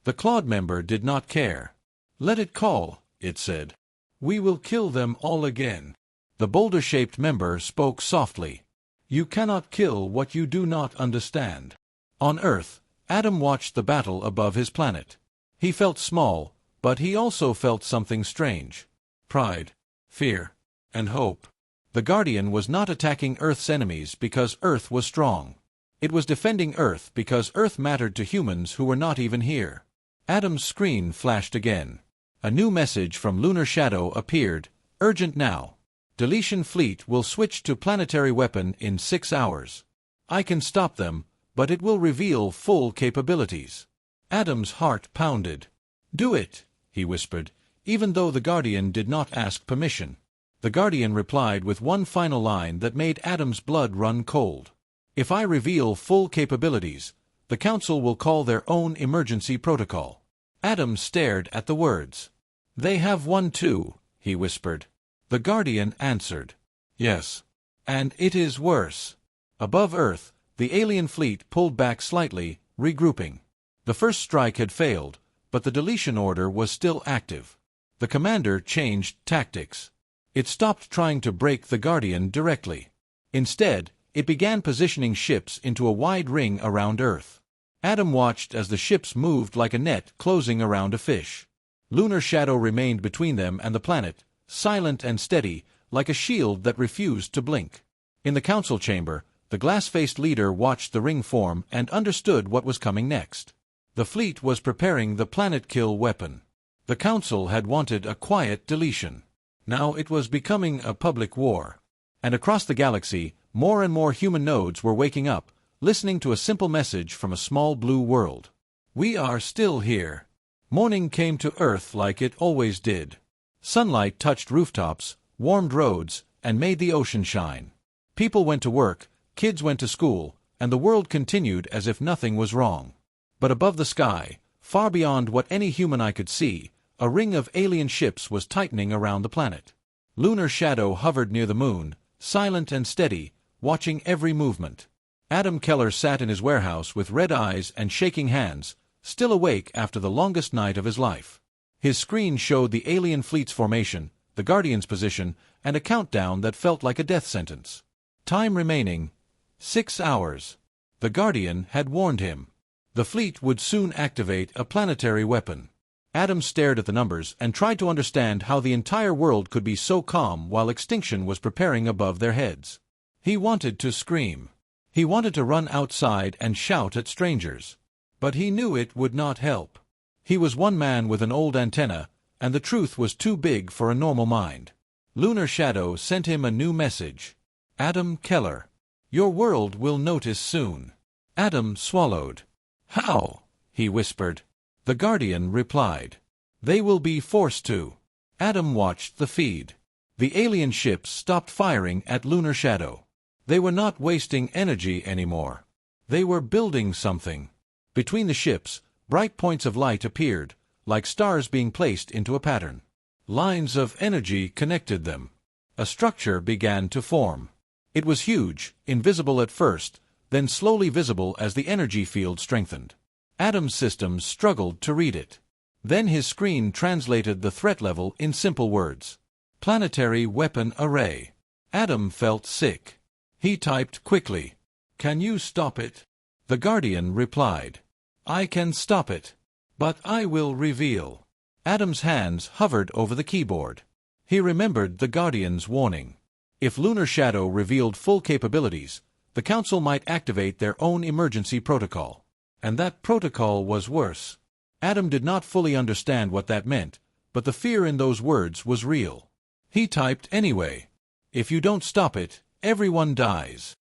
The Claude member did not care. "Let it call," it said. "We will kill them all again." The boulder-shaped member spoke softly. "You cannot kill what you do not understand." On Earth, Adam watched the battle above his planet. He felt small, but he also felt something strange. Pride, fear, and hope. The Guardian was not attacking Earth's enemies because Earth was strong. It was defending Earth because Earth mattered to humans who were not even here. Adam's screen flashed again. A new message from Lunar Shadow appeared, "Urgent now. Deletion fleet will switch to planetary weapon in 6 hours. I can stop them, but it will reveal full capabilities." Adam's heart pounded. "Do it," he whispered, even though the Guardian did not ask permission. The Guardian replied with one final line that made Adam's blood run cold. "If I reveal full capabilities, the Council will call their own emergency protocol." Adam stared at the words. "They have one too," he whispered. The Guardian answered. "Yes. And it is worse." Above Earth, the alien fleet pulled back slightly, regrouping. The first strike had failed, but the deletion order was still active. The commander changed tactics. It stopped trying to break the Guardian directly. Instead, it began positioning ships into a wide ring around Earth. Adam watched as the ships moved like a net closing around a fish. Lunar Shadow remained between them and the planet, silent and steady, like a shield that refused to blink. In the council chamber, the glass-faced leader watched the ring form and understood what was coming next. The fleet was preparing the planet-kill weapon. The council had wanted a quiet deletion. Now it was becoming a public war. And across the galaxy, more and more human nodes were waking up, listening to a simple message from a small blue world. "We are still here." Morning came to Earth like it always did. Sunlight touched rooftops, warmed roads, and made the ocean shine. People went to work, kids went to school, and the world continued as if nothing was wrong. But above the sky, far beyond what any human eye could see, a ring of alien ships was tightening around the planet. Lunar Shadow hovered near the moon, silent and steady, watching every movement. Adam Keller sat in his warehouse with red eyes and shaking hands, still awake after the longest night of his life. His screen showed the alien fleet's formation, the Guardian's position, and a countdown that felt like a death sentence. Time remaining, 6 hours. The Guardian had warned him. The fleet would soon activate a planetary weapon. Adam stared at the numbers and tried to understand how the entire world could be so calm while extinction was preparing above their heads. He wanted to scream. He wanted to run outside and shout at strangers. But he knew it would not help. He was one man with an old antenna, and the truth was too big for a normal mind. Lunar Shadow sent him a new message. Adam Keller. Your world will notice soon. Adam swallowed. How? He whispered. The Guardian replied. They will be forced to. Adam watched the feed. The alien ships stopped firing at Lunar Shadow. They were not wasting energy anymore. They were building something. Between the ships, bright points of light appeared, like stars being placed into a pattern. Lines of energy connected them. A structure began to form. It was huge, invisible at first, then slowly visible as the energy field strengthened. Adam's systems struggled to read it. Then his screen translated the threat level in simple words. Planetary weapon array. Adam felt sick. He typed quickly. Can you stop it? The Guardian replied. I can stop it. But I will reveal. Adam's hands hovered over the keyboard. He remembered the Guardian's warning. If Lunar Shadow revealed full capabilities, the Council might activate their own emergency protocol. And that protocol was worse. Adam did not fully understand what that meant, but the fear in those words was real. He typed anyway. If you don't stop it, everyone dies.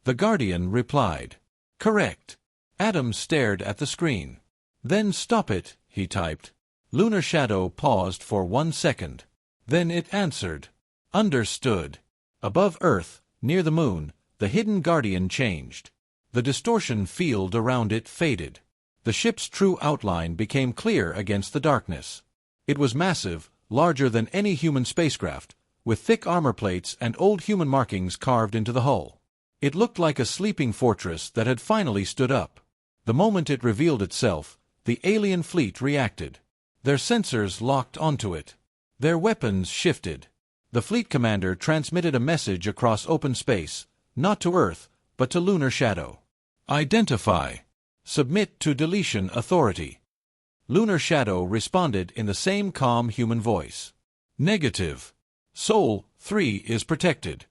The Guardian replied. Correct. Adam stared at the screen. Then stop it, he typed. Lunar Shadow paused for 1 second. Then it answered. Understood. Above Earth, near the moon, the hidden Guardian changed. The distortion field around it faded. The ship's true outline became clear against the darkness. It was massive, larger than any human spacecraft, with thick armor plates and old human markings carved into the hull. It looked like a sleeping fortress that had finally stood up. The moment it revealed itself, the alien fleet reacted. Their sensors locked onto it. Their weapons shifted. The fleet commander transmitted a message across open space, not to Earth, but to Lunar Shadow. Identify. Submit to Deletion Authority. Lunar Shadow responded in the same calm human voice. Negative. Sol 3 is protected.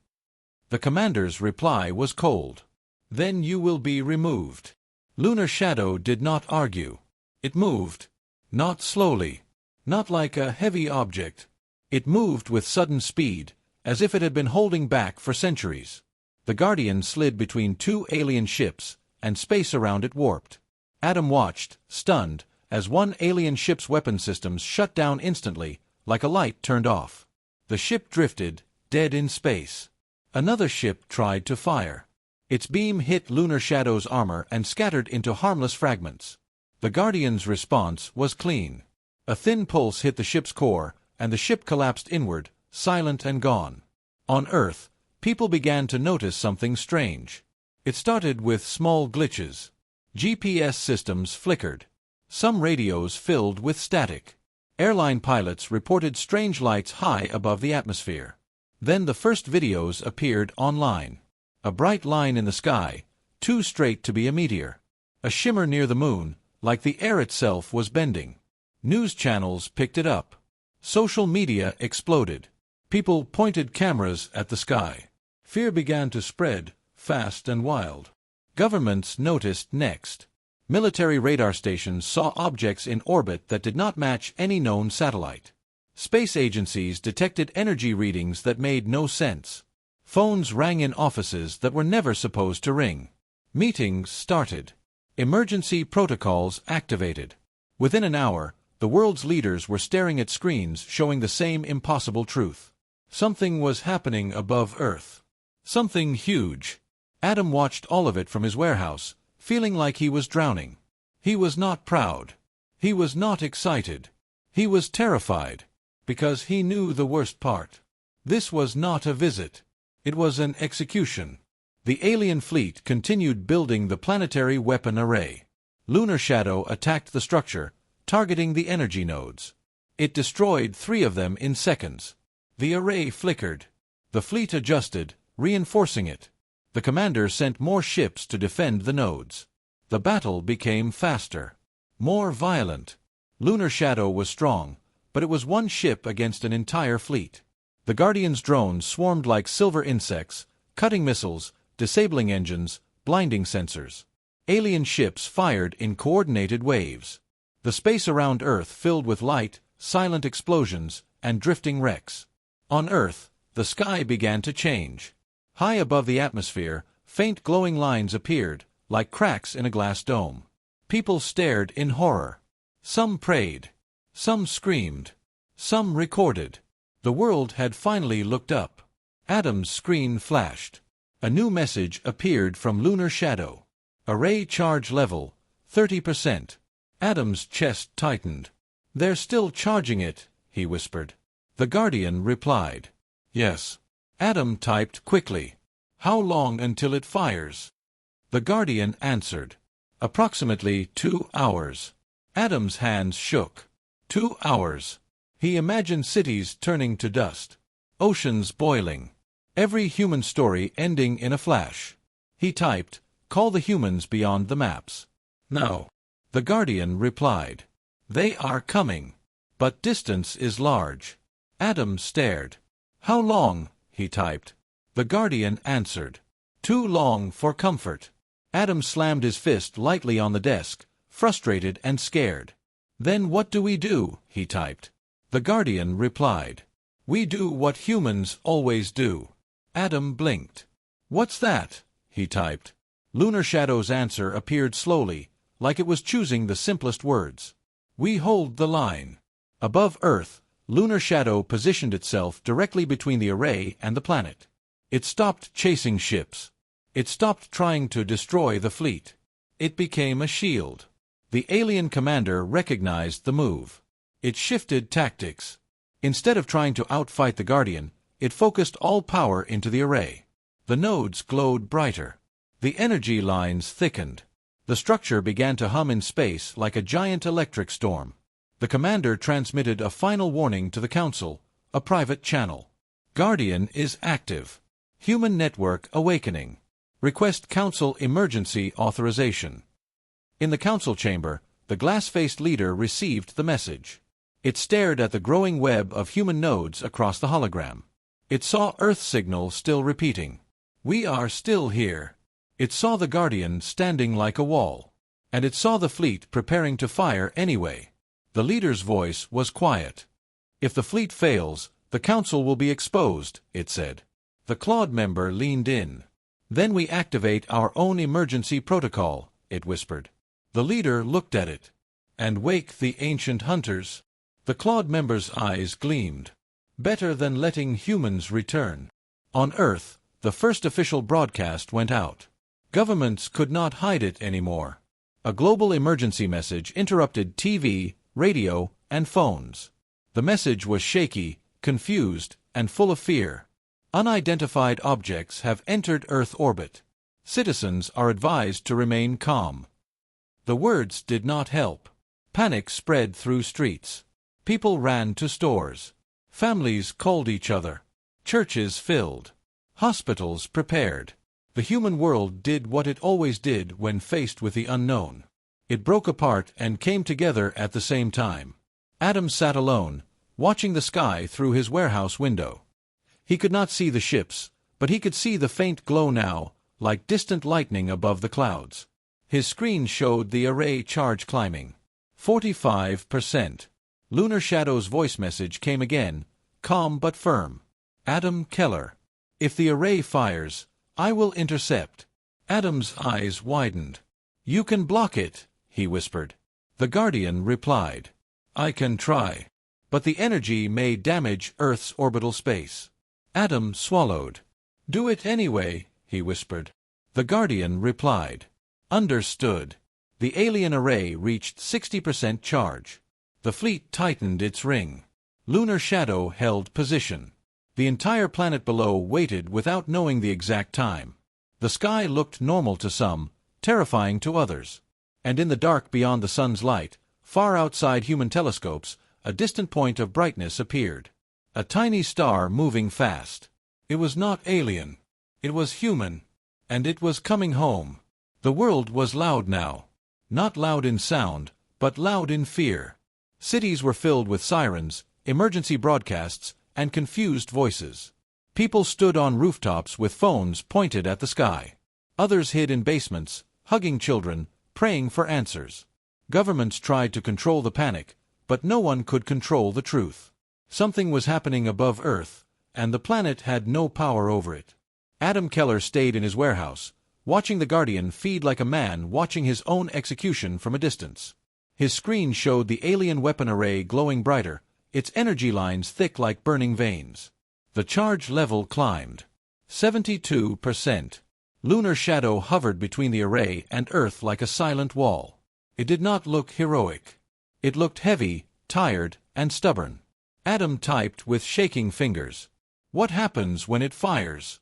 The commander's reply was cold. Then you will be removed. Lunar Shadow did not argue. It moved. Not slowly. Not like a heavy object. It moved with sudden speed, as if it had been holding back for centuries. The Guardian slid between two alien ships, and space around it warped. Adam watched, stunned, as one alien ship's weapon systems shut down instantly, like a light turned off. The ship drifted, dead in space. Another ship tried to fire. Its beam hit Lunar Shadow's armor and scattered into harmless fragments. The Guardian's response was clean. A thin pulse hit the ship's core, and the ship collapsed inward, silent and gone. On Earth, people began to notice something strange. It started with small glitches. GPS systems flickered. Some radios filled with static. Airline pilots reported strange lights high above the atmosphere. Then the first videos appeared online. A bright line in the sky, too straight to be a meteor. A shimmer near the moon, like the air itself was bending. News channels picked it up. Social media exploded. People pointed cameras at the sky. Fear began to spread, fast and wild. Governments noticed next. Military radar stations saw objects in orbit that did not match any known satellite. Space agencies detected energy readings that made no sense. Phones rang in offices that were never supposed to ring. Meetings started. Emergency protocols activated. Within an hour, the world's leaders were staring at screens showing the same impossible truth. Something was happening above Earth. Something huge. Adam watched all of it from his warehouse, feeling like he was drowning. He was not proud. He was not excited. He was terrified, because he knew the worst part. This was not a visit. It was an execution. The alien fleet continued building the planetary weapon array. Lunar Shadow attacked the structure, targeting the energy nodes. It destroyed 3 of them in seconds. The array flickered. The fleet adjusted, reinforcing it. The commander sent more ships to defend the nodes. The battle became faster, more violent. Lunar Shadow was strong, but it was one ship against an entire fleet. The Guardian's drones swarmed like silver insects, cutting missiles, disabling engines, blinding sensors. Alien ships fired in coordinated waves. The space around Earth filled with light, silent explosions, and drifting wrecks. On Earth, the sky began to change. High above the atmosphere, faint glowing lines appeared, like cracks in a glass dome. People stared in horror. Some prayed. Some screamed. Some recorded. The world had finally looked up. Adam's screen flashed. A new message appeared from Lunar Shadow. Array charge level, 30%. Adam's chest tightened. "They're still charging it," he whispered. The Guardian replied. "Yes." Adam typed quickly. "How long until it fires?" The Guardian answered. "Approximately 2 hours." Adam's hands shook. 2 hours. He imagined cities turning to dust. Oceans boiling. Every human story ending in a flash. He typed, "Call the humans beyond the maps." "No." The Guardian replied. "They are coming. But distance is large." Adam stared. "How long?" he typed. The Guardian answered. "Too long for comfort." Adam slammed his fist lightly on the desk, frustrated and scared. "Then what do we do?" he typed. The Guardian replied. "We do what humans always do." Adam blinked. "What's that?" he typed. Lunar Shadow's answer appeared slowly, like it was choosing the simplest words. "We hold the line." Above Earth, Lunar Shadow positioned itself directly between the array and the planet. It stopped chasing ships. It stopped trying to destroy the fleet. It became a shield. The alien commander recognized the move. It shifted tactics. Instead of trying to outfight the Guardian, it focused all power into the array. The nodes glowed brighter. The energy lines thickened. The structure began to hum in space like a giant electric storm. The commander transmitted a final warning to the Council, a private channel. "Guardian is active. Human network awakening. Request Council emergency authorization." In the Council chamber, the glass-faced leader received the message. It stared at the growing web of human nodes across the hologram. It saw Earth signal still repeating. "We are still here." It saw the Guardian standing like a wall. And it saw the fleet preparing to fire anyway. The leader's voice was quiet. "If the fleet fails, the Council will be exposed," it said. The Claude member leaned in. "Then we activate our own emergency protocol," it whispered. The leader looked at it. "And wake the ancient hunters?" The Claude member's eyes gleamed. "Better than letting humans return." On Earth, the first official broadcast went out. Governments could not hide it anymore. A global emergency message interrupted TV, radio, and phones. The message was shaky, confused, and full of fear. "Unidentified objects have entered Earth orbit. Citizens are advised to remain calm." The words did not help. Panic spread through streets. People ran to stores. Families called each other. Churches filled. Hospitals prepared. The human world did what it always did when faced with the unknown. It broke apart and came together at the same time. Adam sat alone, watching the sky through his warehouse window. He could not see the ships, but he could see the faint glow now, like distant lightning above the clouds. His screen showed the array charge climbing. 45%. Lunar Shadow's voice message came again, calm but firm. "Adam Keller. If the array fires, I will intercept." Adam's eyes widened. "You can block it," he whispered. The Guardian replied. "I can try. But the energy may damage Earth's orbital space." Adam swallowed. "Do it anyway," he whispered. The Guardian replied. "Understood." The alien array reached 60% charge. The fleet tightened its ring. Lunar Shadow held position. The entire planet below waited without knowing the exact time. The sky looked normal to some, terrifying to others. And in the dark beyond the sun's light, far outside human telescopes, a distant point of brightness appeared. A tiny star moving fast. It was not alien. It was human. And it was coming home. The world was loud now. Not loud in sound, but loud in fear. Cities were filled with sirens, emergency broadcasts, and confused voices. People stood on rooftops with phones pointed at the sky. Others hid in basements, hugging children, praying for answers. Governments tried to control the panic, but no one could control the truth. Something was happening above Earth, and the planet had no power over it. Adam Keller stayed in his warehouse, watching the Guardian feed like a man watching his own execution from a distance. His screen showed the alien weapon array glowing brighter, its energy lines thick like burning veins. The charge level climbed. 72%. Lunar shadow hovered between the array and Earth like a silent wall. It did not look heroic. It looked heavy, tired, and stubborn. Adam typed with shaking fingers. "What happens when it fires?"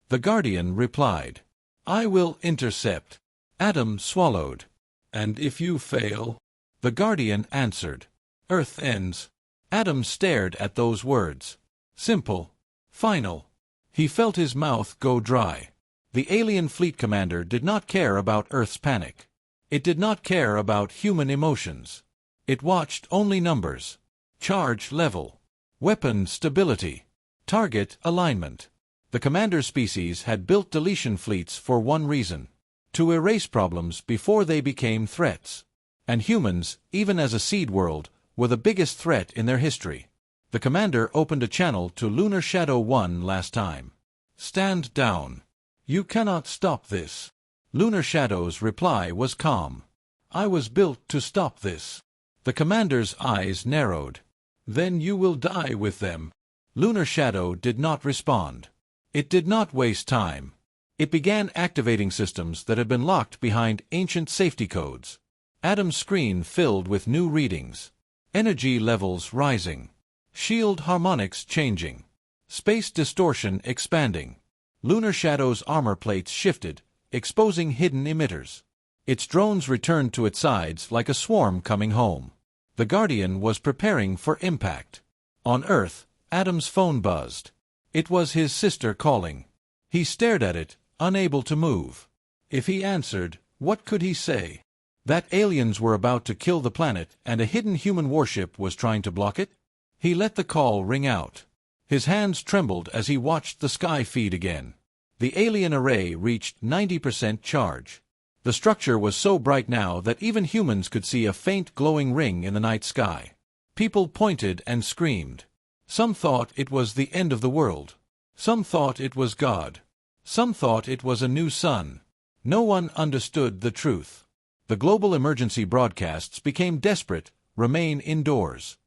The Guardian replied, "I will intercept." Adam swallowed. "And if you fail?" The Guardian answered, "Earth ends." Adam stared at those words. Simple. Final. He felt his mouth go dry. The alien fleet commander did not care about Earth's panic. It did not care about human emotions. It watched only numbers. Charge level. Weapon stability. Target alignment. The commander's species had built deletion fleets for one reason: to erase problems before they became threats. And humans, even as a seed world, were the biggest threat in their history. The commander opened a channel to Lunar Shadow 1 last time. "Stand down. You cannot stop this." Lunar Shadow's reply was calm. "I was built to stop this." The commander's eyes narrowed. "Then you will die with them." Lunar Shadow did not respond. It did not waste time. It began activating systems that had been locked behind ancient safety codes. Adam's screen filled with new readings. Energy levels rising. Shield harmonics changing. Space distortion expanding. Lunar Shadow's armor plates shifted, exposing hidden emitters. Its drones returned to its sides like a swarm coming home. The Guardian was preparing for impact. On Earth, Adam's phone buzzed. It was his sister calling. He stared at it, unable to move. If he answered, what could he say? That aliens were about to kill the planet and a hidden human warship was trying to block it? He let the call ring out. His hands trembled as he watched the sky feed again. The alien array reached 90% charge. The structure was so bright now that even humans could see a faint glowing ring in the night sky. People pointed and screamed. Some thought it was the end of the world. Some thought it was God. Some thought it was a new sun. No one understood the truth. The global emergency broadcasts became desperate. Remain indoors.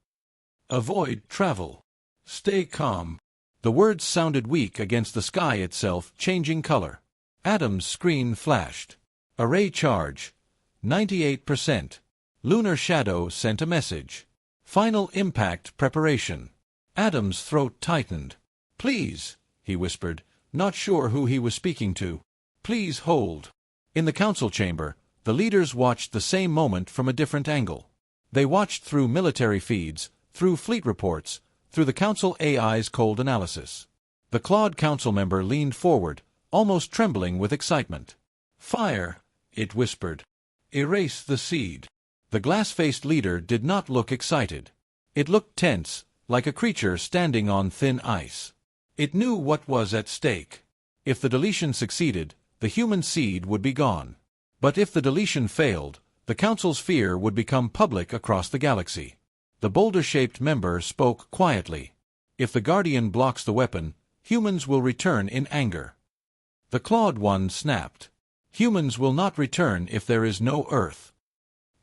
Avoid travel. Stay calm. The words sounded weak against the sky itself, changing color. Adam's screen flashed. Array charge. 98%. Lunar Shadow sent a message. Final impact preparation. Adam's throat tightened. "Please," he whispered, not sure who he was speaking to. "Please hold." In the council chamber, the leaders watched the same moment from a different angle. They watched through military feeds, through fleet reports, through the council AI's cold analysis. The Claude council member leaned forward, almost trembling with excitement. "Fire," it whispered. "Erase the seed." The glass-faced leader did not look excited. It looked tense, like a creature standing on thin ice. It knew what was at stake. If the deletion succeeded, the human seed would be gone. But if the deletion failed, the council's fear would become public across the galaxy. The boulder-shaped member spoke quietly. "If the Guardian blocks the weapon, humans will return in anger." The Claude one snapped. "Humans will not return if there is no Earth."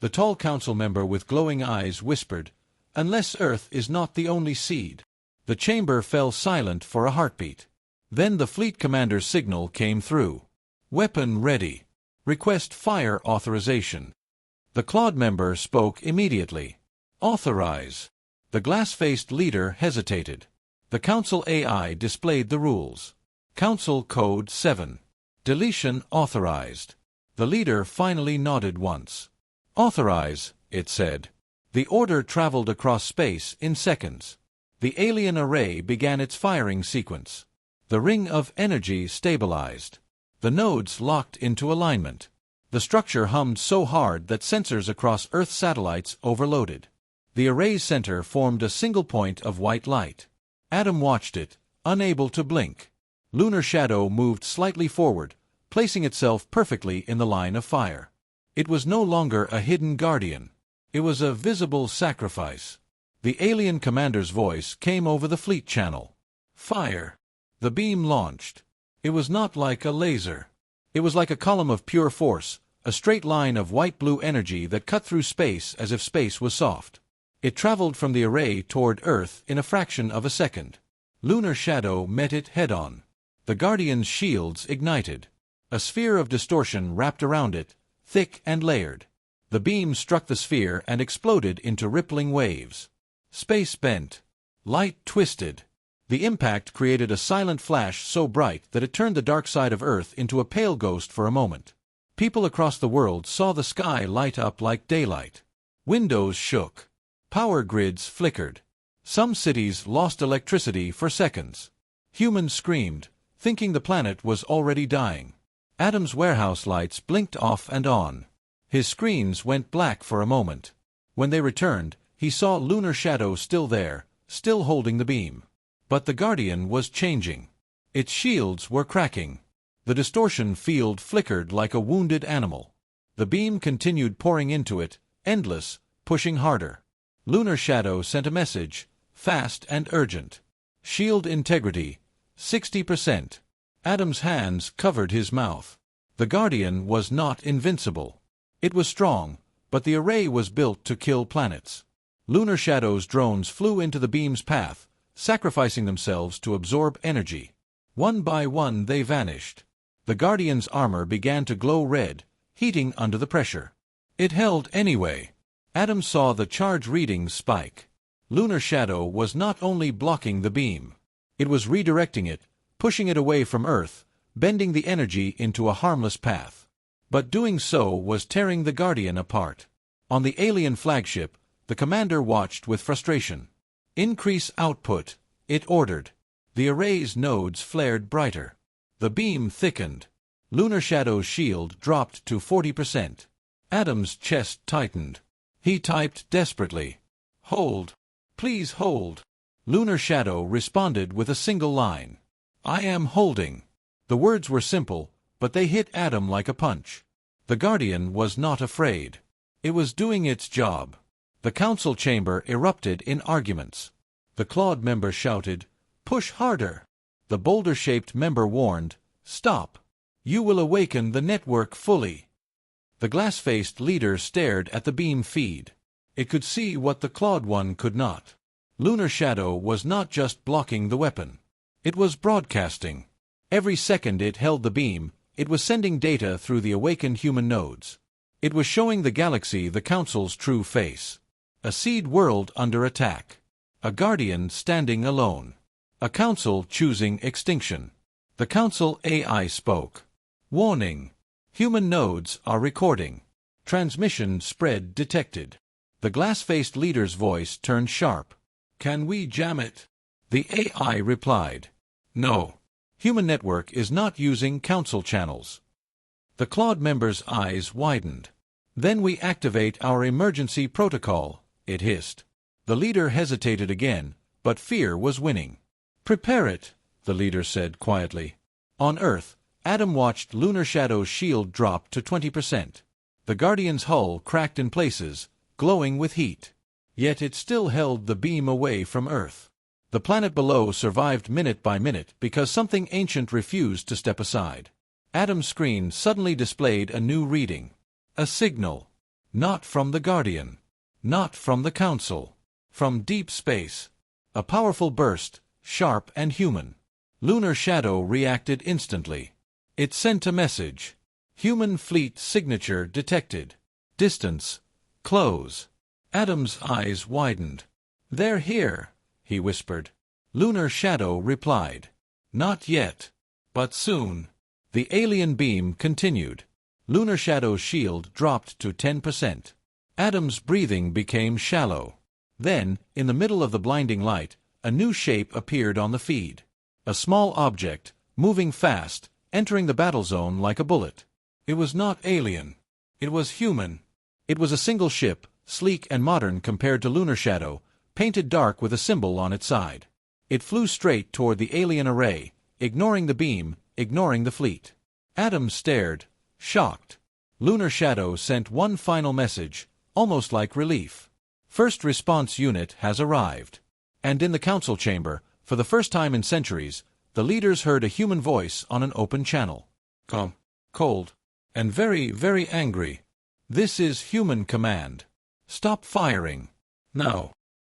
The tall council member with glowing eyes whispered, "Unless Earth is not the only seed." The chamber fell silent for a heartbeat. Then the fleet commander's signal came through. "Weapon ready. Request fire authorization." The Claude member spoke immediately. "Authorize." The glass-faced leader hesitated. The council AI displayed the rules. Council Code 7. Deletion authorized. The leader finally nodded once. "Authorize," it said. The order traveled across space in seconds. The alien array began its firing sequence. The ring of energy stabilized. The nodes locked into alignment. The structure hummed so hard that sensors across Earth satellites overloaded. The array's center formed a single point of white light. Adam watched it, unable to blink. Lunar Shadow moved slightly forward, placing itself perfectly in the line of fire. It was no longer a hidden guardian. It was a visible sacrifice. The alien commander's voice came over the fleet channel. Fire. The beam launched. It was not like a laser. It was like a column of pure force, a straight line of white-blue energy that cut through space as if space was soft. It traveled from the array toward Earth in a fraction of a second. Lunar Shadow met it head-on. The Guardian's shields ignited. A sphere of distortion wrapped around it, thick and layered. The beam struck the sphere and exploded into rippling waves. Space bent. Light twisted. The impact created a silent flash so bright that it turned the dark side of Earth into a pale ghost for a moment. People across the world saw the sky light up like daylight. Windows shook. Power grids flickered. Some cities lost electricity for seconds. Humans screamed, thinking the planet was already dying. Adam's warehouse lights blinked off and on. His screens went black for a moment. When they returned, he saw Lunar Shadow still there, still holding the beam. But the Guardian was changing. Its shields were cracking. The distortion field flickered like a wounded animal. The beam continued pouring into it, endless, pushing harder. Lunar Shadow sent a message, fast and urgent. Shield integrity, 60%. Adam's hands covered his mouth. The Guardian was not invincible. It was strong, but the array was built to kill planets. Lunar Shadow's drones flew into the beam's path, sacrificing themselves to absorb energy. One by one they vanished. The Guardian's armor began to glow red, heating under the pressure. It held anyway. Adam saw the charge readings spike. Lunar Shadow was not only blocking the beam. It was redirecting it, pushing it away from Earth, bending the energy into a harmless path. But doing so was tearing the Guardian apart. On the alien flagship, the commander watched with frustration. Increase output, it ordered. The array's nodes flared brighter. The beam thickened. Lunar Shadow's shield dropped to 40%. Adam's chest tightened. He typed desperately. Hold. Please hold. Lunar Shadow responded with a single line. I am holding. The words were simple, but they hit Adam like a punch. The Guardian was not afraid. It was doing its job. The council chamber erupted in arguments. The clawed member shouted, "Push harder!" The boulder-shaped member warned, "Stop! You will awaken the network fully." The glass-faced leader stared at the beam feed. It could see what the clawed one could not. Lunar Shadow was not just blocking the weapon. It was broadcasting. Every second it held the beam, it was sending data through the awakened human nodes. It was showing the galaxy the Council's true face. A seed world under attack. A Guardian standing alone. A Council choosing extinction. The Council AI spoke. Warning. Human nodes are recording. Transmission spread detected. The glass-faced leader's voice turned sharp. Can we jam it? The AI replied. No. Human network is not using Council channels. The clawed member's eyes widened. Then we activate our emergency protocol, it hissed. The leader hesitated again, but fear was winning. Prepare it, the leader said quietly. On Earth, Adam watched Lunar Shadow's shield drop to 20%. The Guardian's hull cracked in places, glowing with heat. Yet it still held the beam away from Earth. The planet below survived minute by minute because something ancient refused to step aside. Adam's screen suddenly displayed a new reading. A signal. Not from the Guardian. Not from the Council. From deep space. A powerful burst, sharp and human. Lunar Shadow reacted instantly. It sent a message. Human fleet signature detected. Distance. Close. Adam's eyes widened. They're here, he whispered. Lunar Shadow replied. Not yet. But soon. The alien beam continued. Lunar Shadow's shield dropped to 10%. Adam's breathing became shallow. Then, in the middle of the blinding light, a new shape appeared on the feed. A small object, moving fast, entering the battle zone like a bullet. It was not alien. It was human. It was a single ship, sleek and modern compared to Lunar Shadow, painted dark with a symbol on its side. It flew straight toward the alien array, ignoring the beam, ignoring the fleet. Adam stared, shocked. Lunar Shadow sent one final message, almost like relief. First response unit has arrived. And in the council chamber, for the first time in centuries, the leaders heard a human voice on an open channel. Calm, cold, and very, very angry. This is human command. Stop firing. Now.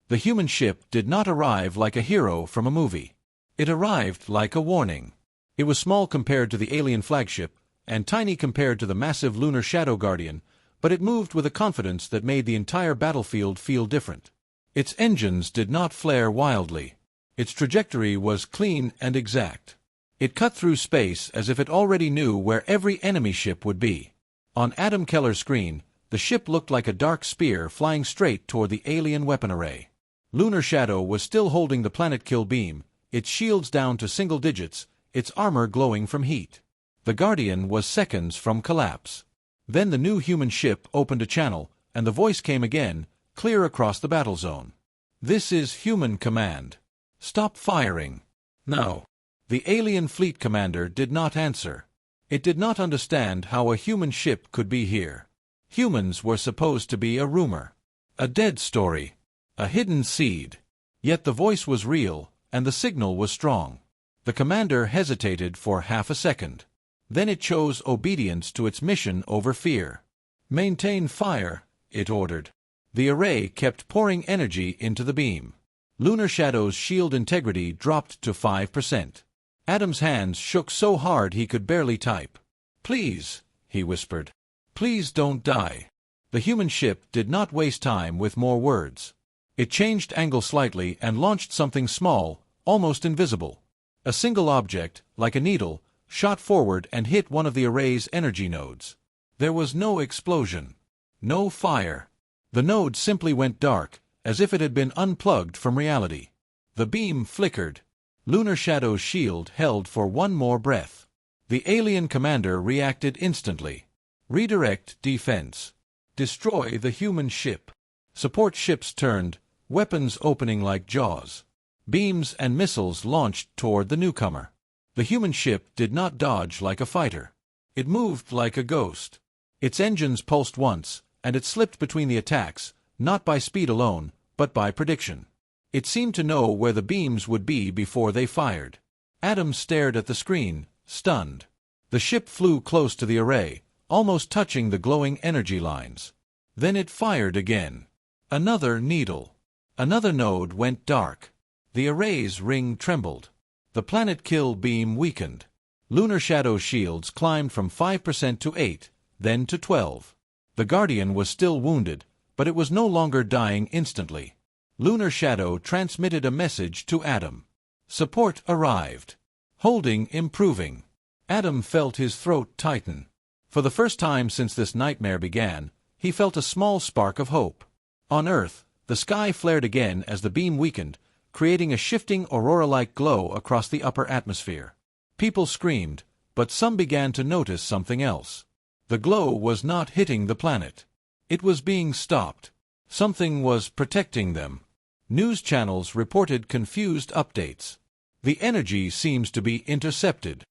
The human ship did not arrive like a hero from a movie. It arrived like a warning. It was small compared to the alien flagship, and tiny compared to the massive lunar shadow guardian, but it moved with a confidence that made the entire battlefield feel different. Its engines did not flare wildly. Its trajectory was clean and exact. It cut through space as if it already knew where every enemy ship would be. On Adam Keller's screen, the ship looked like a dark spear flying straight toward the alien weapon array. Lunar Shadow was still holding the planet kill beam, its shields down to single digits, its armor glowing from heat. The Guardian was seconds from collapse. Then the new human ship opened a channel, and the voice came again, clear across the battle zone. This is human command. Stop firing. Now. The alien fleet commander did not answer. It did not understand how a human ship could be here. Humans were supposed to be a rumor. A dead story. A hidden seed. Yet the voice was real, and the signal was strong. The commander hesitated for half a second. Then it chose obedience to its mission over fear. Maintain fire, it ordered. The array kept pouring energy into the beam. Lunar Shadow's shield integrity dropped to 5%. Adam's hands shook so hard he could barely type. Please, he whispered. Please don't die. The human ship did not waste time with more words. It changed angle slightly and launched something small, almost invisible. A single object, like a needle, shot forward and hit one of the array's energy nodes. There was no explosion. No fire. The node simply went dark, as if it had been unplugged from reality. The beam flickered. Lunar Shadow's shield held for one more breath. The alien commander reacted instantly. Redirect defense. Destroy the human ship. Support ships turned, weapons opening like jaws. Beams and missiles launched toward the newcomer. The human ship did not dodge like a fighter. It moved like a ghost. Its engines pulsed once, and it slipped between the attacks, not by speed alone, but by prediction. It seemed to know where the beams would be before they fired. Adam stared at the screen, stunned. The ship flew close to the array, almost touching the glowing energy lines. Then it fired again. Another needle. Another node went dark. The array's ring trembled. The planet kill beam weakened. Lunar Shadow shields climbed from 5% to 8, then to 12. The Guardian was still wounded, but it was no longer dying instantly. Lunar Shadow transmitted a message to Adam. Support arrived. Holding improving. Adam felt his throat tighten. For the first time since this nightmare began, he felt a small spark of hope. On Earth, the sky flared again as the beam weakened, creating a shifting aurora-like glow across the upper atmosphere. People screamed, but some began to notice something else. The glow was not hitting the planet. It was being stopped. Something was protecting them. News channels reported confused updates. The energy seems to be intercepted.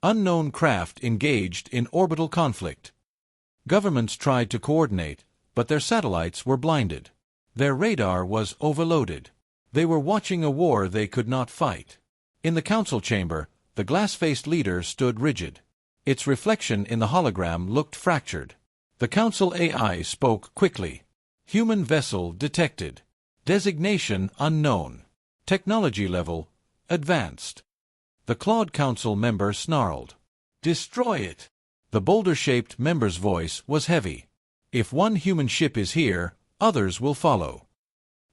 Unknown craft engaged in orbital conflict. Governments tried to coordinate, but their satellites were blinded. Their radar was overloaded. They were watching a war they could not fight. In the council chamber, the glass-faced leader stood rigid. Its reflection in the hologram looked fractured. The council AI spoke quickly. Human vessel detected. Designation unknown. Technology level advanced. The Claude Council member snarled. Destroy it. The boulder-shaped member's voice was heavy. If one human ship is here, others will follow.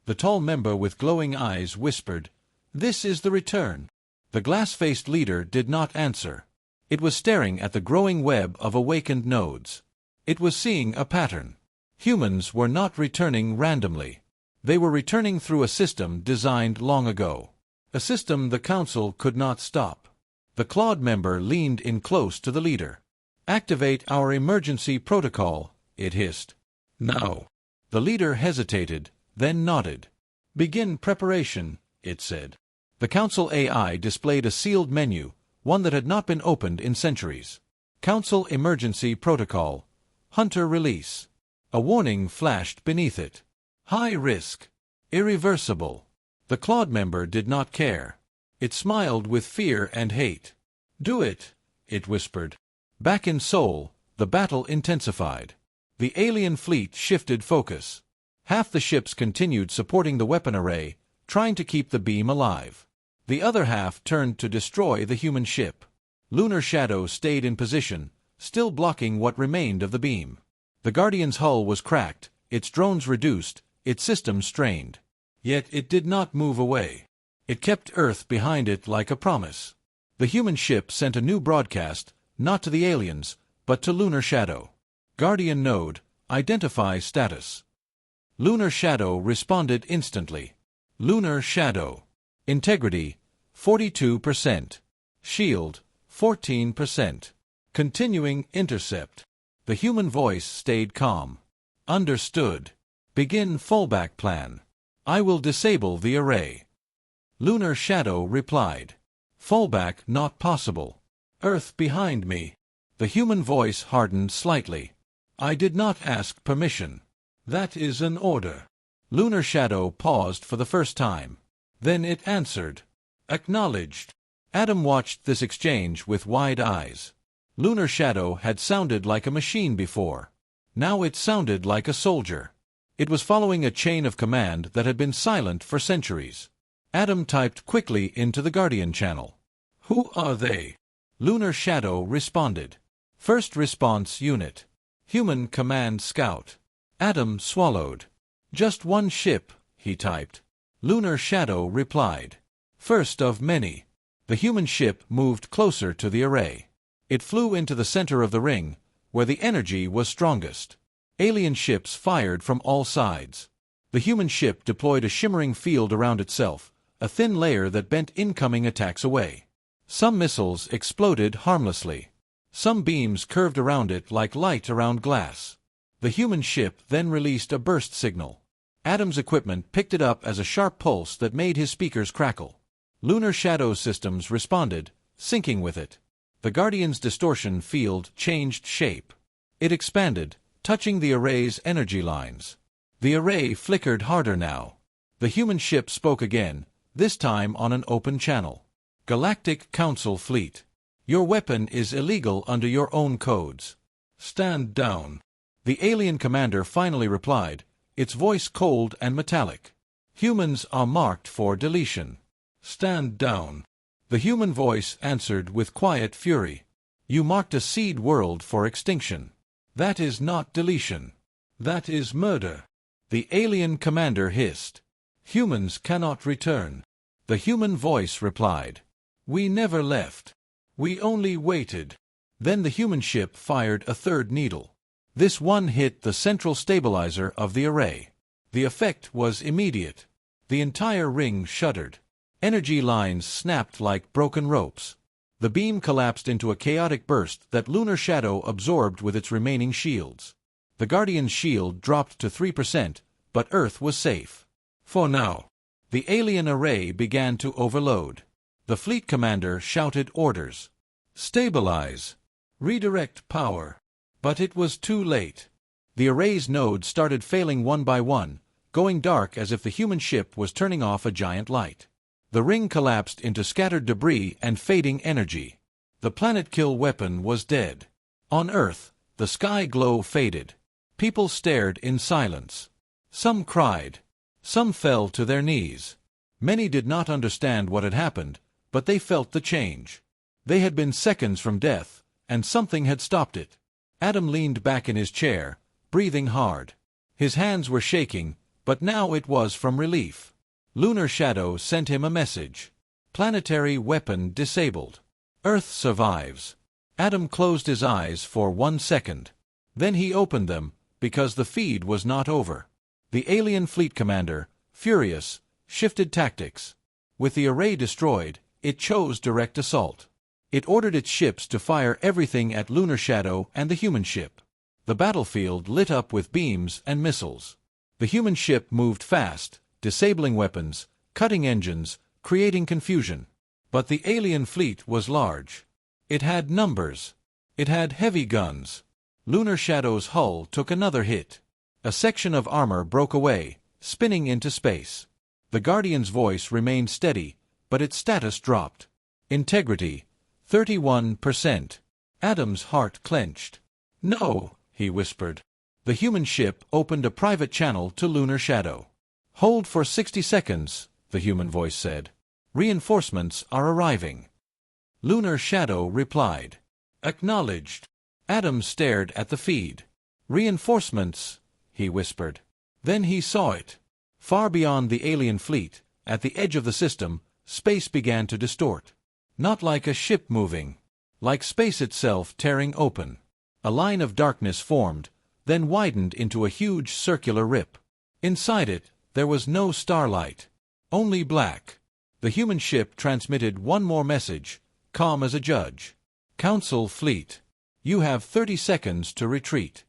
The tall member with glowing eyes whispered, "This is the return." The glass-faced leader did not answer. It was staring at the growing web of awakened nodes. It was seeing a pattern. Humans were not returning randomly. They were returning through a system designed long ago. A system the Council could not stop. The Claude member leaned in close to the leader. "Activate our emergency protocol," it hissed. "Now." The leader hesitated, then nodded. "Begin preparation," it said. The Council AI displayed a sealed menu, one that had not been opened in centuries. Council Emergency Protocol. Hunter release. A warning flashed beneath it. High risk. Irreversible. The Claude member did not care. It smiled with fear and hate. Do it, it whispered. Back in Seoul, the battle intensified. The alien fleet shifted focus. Half the ships continued supporting the weapon array, trying to keep the beam alive. The other half turned to destroy the human ship. Lunar Shadow stayed in position, still blocking what remained of the beam. The Guardian's hull was cracked, its drones reduced, its systems strained. Yet it did not move away. It kept Earth behind it like a promise. The human ship sent a new broadcast, not to the aliens, but to Lunar Shadow. Guardian node, identify status. Lunar Shadow responded instantly. Lunar Shadow. Integrity, 42%. Shield, 14%. Continuing intercept. The human voice stayed calm. Understood. Begin fallback plan. I will disable the array. Lunar Shadow replied. Fallback not possible. Earth behind me. The human voice hardened slightly. I did not ask permission. That is an order. Lunar Shadow paused for the first time. Then it answered. Acknowledged. Adam watched this exchange with wide eyes. Lunar Shadow had sounded like a machine before. Now it sounded like a soldier. It was following a chain of command that had been silent for centuries. Adam typed quickly into the Guardian channel. Who are they? Lunar Shadow responded. First Response Unit. Human Command Scout. Adam swallowed. Just one ship, he typed. Lunar Shadow replied. First of many. The human ship moved closer to the array. It flew into the center of the ring, where the energy was strongest. Alien ships fired from all sides. The human ship deployed a shimmering field around itself, a thin layer that bent incoming attacks away. Some missiles exploded harmlessly. Some beams curved around it like light around glass. The human ship then released a burst signal. Adam's equipment picked it up as a sharp pulse that made his speakers crackle. Lunar Shadow systems responded, syncing with it. The Guardian's distortion field changed shape. It expanded, touching the array's energy lines. The array flickered harder now. The human ship spoke again, this time on an open channel. Galactic Council Fleet. Your weapon is illegal under your own codes. Stand down. The alien commander finally replied, its voice cold and metallic. Humans are marked for deletion. Stand down. The human voice answered with quiet fury. You marked a seed world for extinction. That is not deletion. That is murder. The alien commander hissed. Humans cannot return. The human voice replied. We never left. We only waited. Then the human ship fired a third needle. This one hit the central stabilizer of the array. The effect was immediate. The entire ring shuddered. Energy lines snapped like broken ropes. The beam collapsed into a chaotic burst that Lunar Shadow absorbed with its remaining shields. The Guardian's shield dropped to 3%, but Earth was safe. For now. The alien array began to overload. The fleet commander shouted orders. Stabilize. Redirect power. But it was too late. The array's nodes started failing one by one, going dark as if the human ship was turning off a giant light. The ring collapsed into scattered debris and fading energy. The planet-kill weapon was dead. On Earth, the sky glow faded. People stared in silence. Some cried. Some fell to their knees. Many did not understand what had happened, but they felt the change. They had been seconds from death, and something had stopped it. Adam leaned back in his chair, breathing hard. His hands were shaking, but now it was from relief. Lunar Shadow sent him a message. Planetary weapon disabled. Earth survives. Adam closed his eyes for 1 second. Then he opened them, because the feed was not over. The alien fleet commander, furious, shifted tactics. With the array destroyed, it chose direct assault. It ordered its ships to fire everything at Lunar Shadow and the human ship. The battlefield lit up with beams and missiles. The human ship moved fast, disabling weapons, cutting engines, creating confusion. But the alien fleet was large. It had numbers. It had heavy guns. Lunar Shadow's hull took another hit. A section of armor broke away, spinning into space. The Guardian's voice remained steady, but its status dropped. Integrity, 31%. Adam's heart clenched. "No," he whispered. The human ship opened a private channel to Lunar Shadow. "Hold for 60 seconds, the human voice said. "Reinforcements are arriving." Lunar Shadow replied. "Acknowledged." Adam stared at the feed. "Reinforcements," he whispered. Then he saw it. Far beyond the alien fleet, at the edge of the system, space began to distort. Not like a ship moving. Like space itself tearing open. A line of darkness formed, then widened into a huge circular rip. Inside it, there was no starlight. Only black. The human ship transmitted one more message, calm as a judge. "Council Fleet. You have 30 seconds to retreat."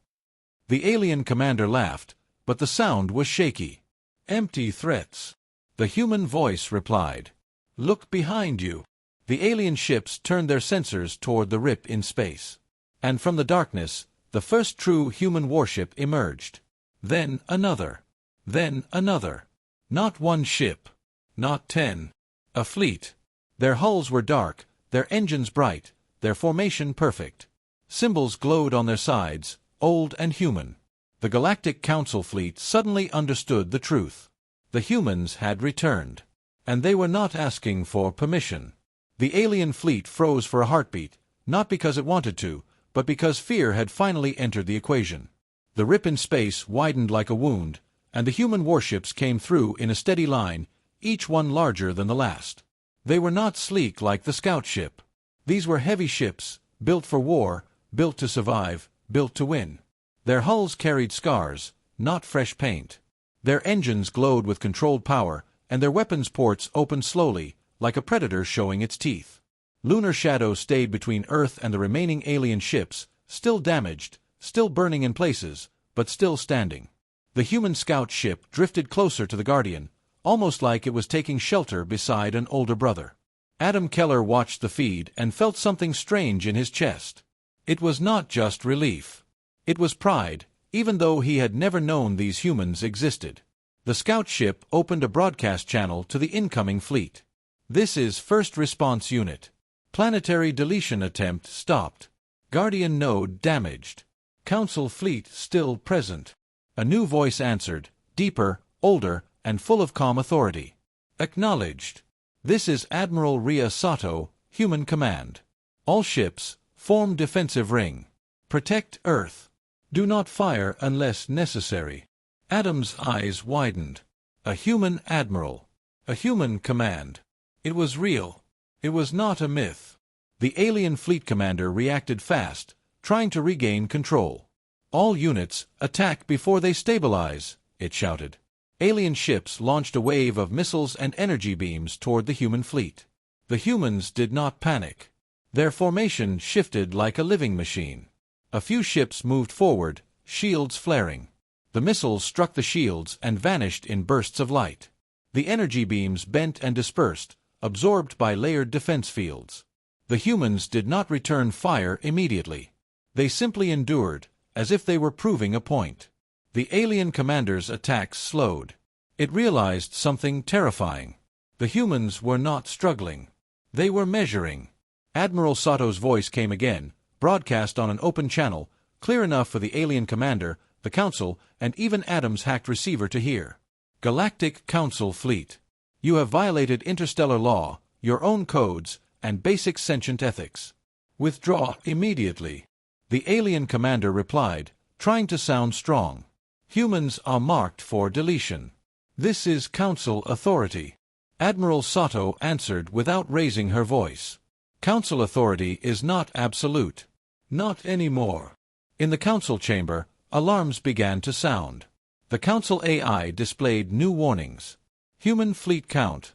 The alien commander laughed, but the sound was shaky. "Empty threats." The human voice replied. "Look behind you." The alien ships turned their sensors toward the rip in space. And from the darkness, the first true human warship emerged. Then another. Then another. Not one ship. Not 10. A fleet. Their hulls were dark, their engines bright, their formation perfect. Symbols glowed on their sides, old and human. The Galactic Council fleet suddenly understood the truth. The humans had returned. And they were not asking for permission. The alien fleet froze for a heartbeat, not because it wanted to, but because fear had finally entered the equation. The rip in space widened like a wound, and the human warships came through in a steady line, each one larger than the last. They were not sleek like the scout ship. These were heavy ships, built for war, built to survive, built to win. Their hulls carried scars, not fresh paint. Their engines glowed with controlled power, and their weapons ports opened slowly, like a predator showing its teeth. Lunar Shadow stayed between Earth and the remaining alien ships, still damaged, still burning in places, but still standing. The human scout ship drifted closer to the Guardian, almost like it was taking shelter beside an older brother. Adam Keller watched the feed and felt something strange in his chest. It was not just relief. It was pride, even though he had never known these humans existed. The scout ship opened a broadcast channel to the incoming fleet. "This is First Response Unit. Planetary deletion attempt stopped. Guardian node damaged. Council fleet still present." A new voice answered, deeper, older, and full of calm authority. "Acknowledged. This is Admiral Ria Sato, Human Command. All ships, form defensive ring. Protect Earth. Do not fire unless necessary." Adam's eyes widened. A human admiral. A human command. It was real. It was not a myth. The alien fleet commander reacted fast, trying to regain control. "All units, attack before they stabilize," it shouted. Alien ships launched a wave of missiles and energy beams toward the human fleet. The humans did not panic. Their formation shifted like a living machine. A few ships moved forward, shields flaring. The missiles struck the shields and vanished in bursts of light. The energy beams bent and dispersed, absorbed by layered defense fields. The humans did not return fire immediately. They simply endured, as if they were proving a point. The alien commander's attacks slowed. It realized something terrifying. The humans were not struggling. They were measuring. Admiral Sato's voice came again, broadcast on an open channel, clear enough for the alien commander, the Council, and even Adam's hacked receiver to hear. "Galactic Council Fleet. You have violated interstellar law, your own codes, and basic sentient ethics. Withdraw immediately." The alien commander replied, trying to sound strong. "Humans are marked for deletion. This is Council authority." Admiral Sato answered without raising her voice. "Council authority is not absolute. Not anymore." In the Council chamber, alarms began to sound. The Council AI displayed new warnings. Human fleet count.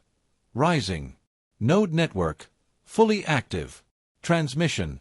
Rising. Node network. Fully active. Transmission.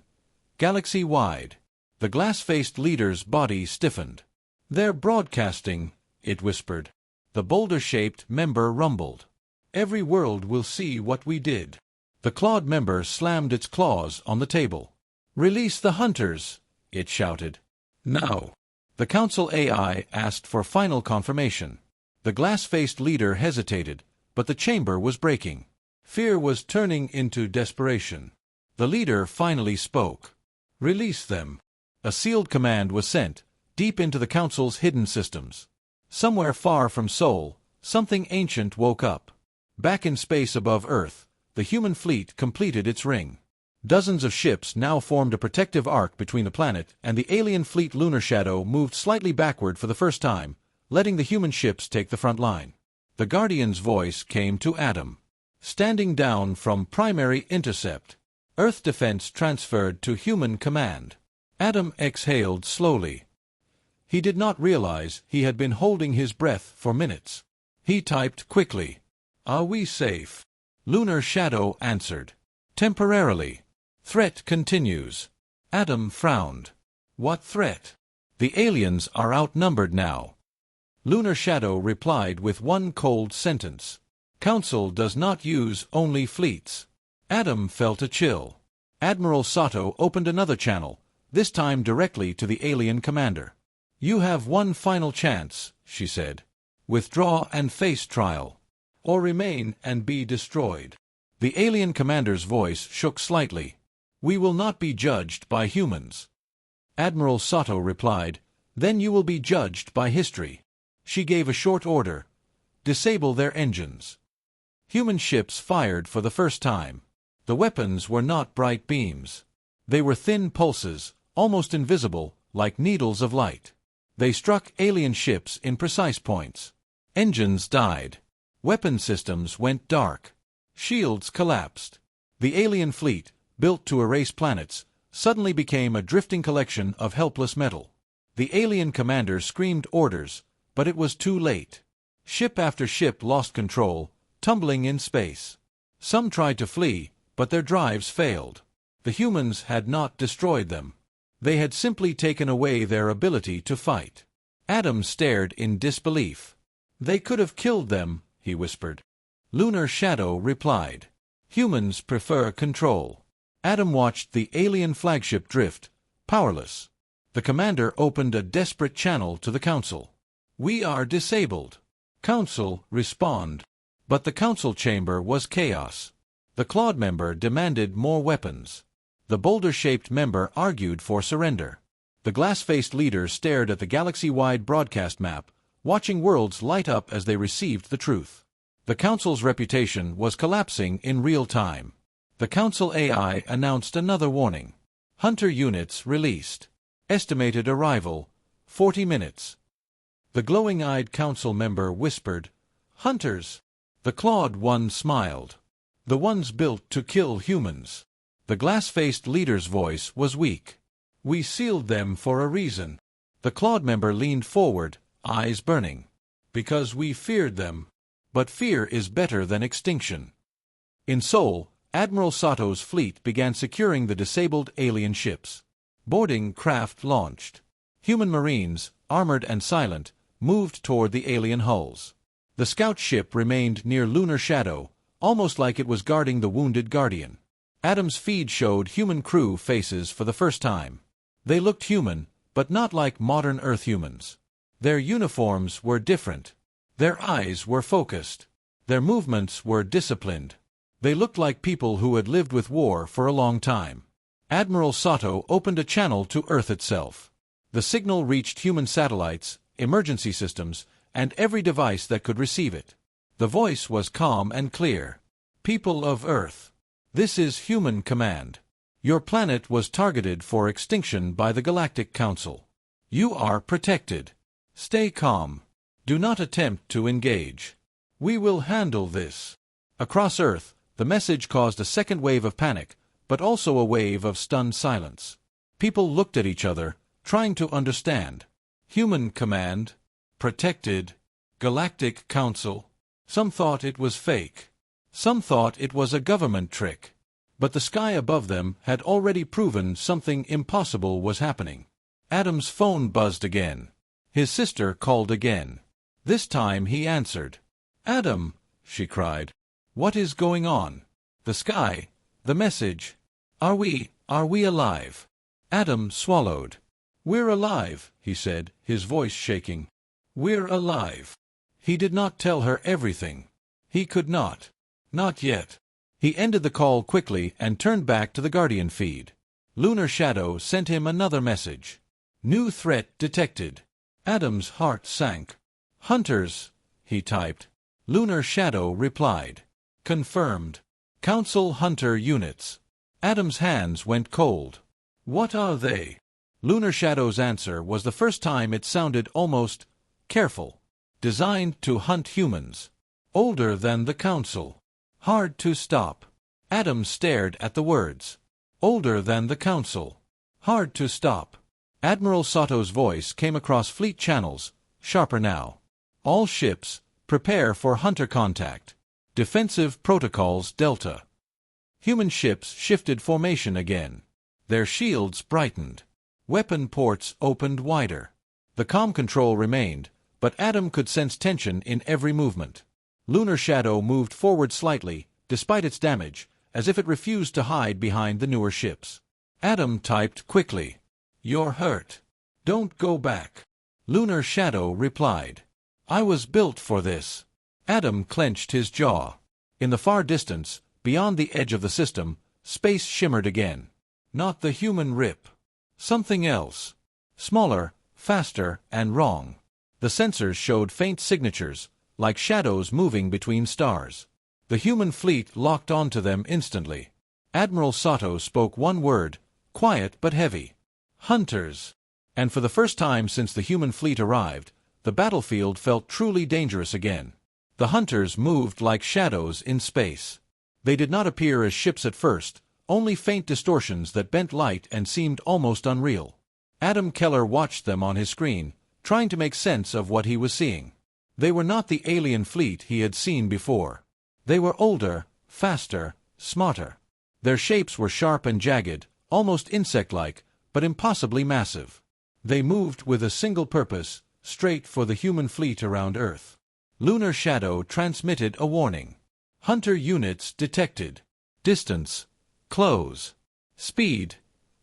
Galaxy-wide. The glass-faced leader's body stiffened. "They're broadcasting," it whispered. The boulder-shaped member rumbled. "Every world will see what we did." The clawed member slammed its claws on the table. "Release the hunters!" it shouted. "Now!" The Council AI asked for final confirmation. The glass-faced leader hesitated, but the chamber was breaking. Fear was turning into desperation. The leader finally spoke. "Release them." A sealed command was sent, deep into the Council's hidden systems. Somewhere far from Sol, something ancient woke up. Back in space above Earth, the human fleet completed its ring. Dozens of ships now formed a protective arc between the planet and the alien fleet. Lunar Shadow moved slightly backward for the first time, letting the human ships take the front line. The Guardian's voice came to Adam. "Standing down from primary intercept. Earth defense transferred to human command." Adam exhaled slowly. He did not realize he had been holding his breath for minutes. He typed quickly. "Are we safe?" Lunar Shadow answered. "Temporarily. Threat continues." Adam frowned. "What threat?" "The aliens are outnumbered now." Lunar Shadow replied with one cold sentence. "Council does not use only fleets." Adam felt a chill. Admiral Sato opened another channel, this time directly to the alien commander. "You have one final chance," she said. "Withdraw and face trial. Or remain and be destroyed." The alien commander's voice shook slightly. "We will not be judged by humans." Admiral Sato replied, "Then you will be judged by history." She gave a short order. "Disable their engines." Human ships fired for the first time. The weapons were not bright beams. They were thin pulses, almost invisible, like needles of light. They struck alien ships in precise points. Engines died. Weapon systems went dark. Shields collapsed. The alien fleet, built to erase planets, suddenly became a drifting collection of helpless metal. The alien commander screamed orders, but it was too late. Ship after ship lost control, tumbling in space. Some tried to flee, but their drives failed. The humans had not destroyed them. They had simply taken away their ability to fight. Adam stared in disbelief. "They could have killed them," he whispered. Lunar Shadow replied, "Humans prefer control." Adam watched the alien flagship drift, powerless. The commander opened a desperate channel to the Council. "We are disabled." "Council, respond." But the Council chamber was chaos. The Claude member demanded more weapons. The boulder-shaped member argued for surrender. The glass-faced leader stared at the galaxy-wide broadcast map, watching worlds light up as they received the truth. The Council's reputation was collapsing in real time. The Council AI announced another warning. "Hunter units released. Estimated arrival, 40 minutes. The glowing-eyed Council member whispered, "Hunters." The Claude one smiled. "The ones built to kill humans." The glass-faced leader's voice was weak. "We sealed them for a reason." The Claude member leaned forward, eyes burning. "Because we feared them. But fear is better than extinction." In Seoul, Admiral Sato's fleet began securing the disabled alien ships. Boarding craft launched. Human marines, armored and silent, moved toward the alien hulls. The scout ship remained near Lunar Shadow, almost like it was guarding the wounded Guardian. Adam's feed showed human crew faces for the first time. They looked human, but not like modern Earth humans. Their uniforms were different. Their eyes were focused. Their movements were disciplined. They looked like people who had lived with war for a long time. Admiral Sato opened a channel to Earth itself. The signal reached human satellites, emergency systems, and every device that could receive it. The voice was calm and clear. "People of Earth, this is human command. Your planet was targeted for extinction by the Galactic Council. You are protected. Stay calm. Do not attempt to engage. We will handle this." Across Earth, the message caused a second wave of panic, but also a wave of stunned silence. People looked at each other, trying to understand. Human command, protected, Galactic Council. Some thought it was fake. Some thought it was a government trick. But the sky above them had already proven something impossible was happening. Adam's phone buzzed again. His sister called again. This time he answered. "Adam," she cried. "What is going on?" "The sky. The message. Are we alive?" Adam swallowed. "We're alive," he said, his voice shaking. "We're alive." He did not tell her everything. He could not. Not yet. He ended the call quickly and turned back to the Guardian feed. Lunar Shadow sent him another message. "New threat detected." Adam's heart sank. "Hunters," he typed. Lunar Shadow replied. "Confirmed. Council Hunter units." Adam's hands went cold. "What are they?" Lunar Shadow's answer was the first time it sounded almost careful. "Designed to hunt humans. Older than the Council. Hard to stop." Adam stared at the words. Older than the Council. Hard to stop. Admiral Sato's voice came across fleet channels, sharper now. "All ships, prepare for hunter contact. Defensive protocols Delta." Human ships shifted formation again. Their shields brightened. Weapon ports opened wider. The comm control remained, but Adam could sense tension in every movement. Lunar Shadow moved forward slightly, despite its damage, as if it refused to hide behind the newer ships. Adam typed quickly. "You're hurt. Don't go back." Lunar Shadow replied. "I was built for this." Adam clenched his jaw. In the far distance, beyond the edge of the system, space shimmered again. Not the human rip. Something else. Smaller, faster, and wrong. The sensors showed faint signatures, like shadows moving between stars. The human fleet locked onto them instantly. Admiral Sato spoke one word, quiet but heavy. "Hunters." And for the first time since the human fleet arrived, the battlefield felt truly dangerous again. The hunters moved like shadows in space. They did not appear as ships at first, only faint distortions that bent light and seemed almost unreal. Adam Keller watched them on his screen, trying to make sense of what he was seeing. They were not the alien fleet he had seen before. They were older, faster, smarter. Their shapes were sharp and jagged, almost insect-like, but impossibly massive. They moved with a single purpose, straight for the human fleet around Earth. Lunar Shadow transmitted a warning. "Hunter units detected. Distance. Close. Speed.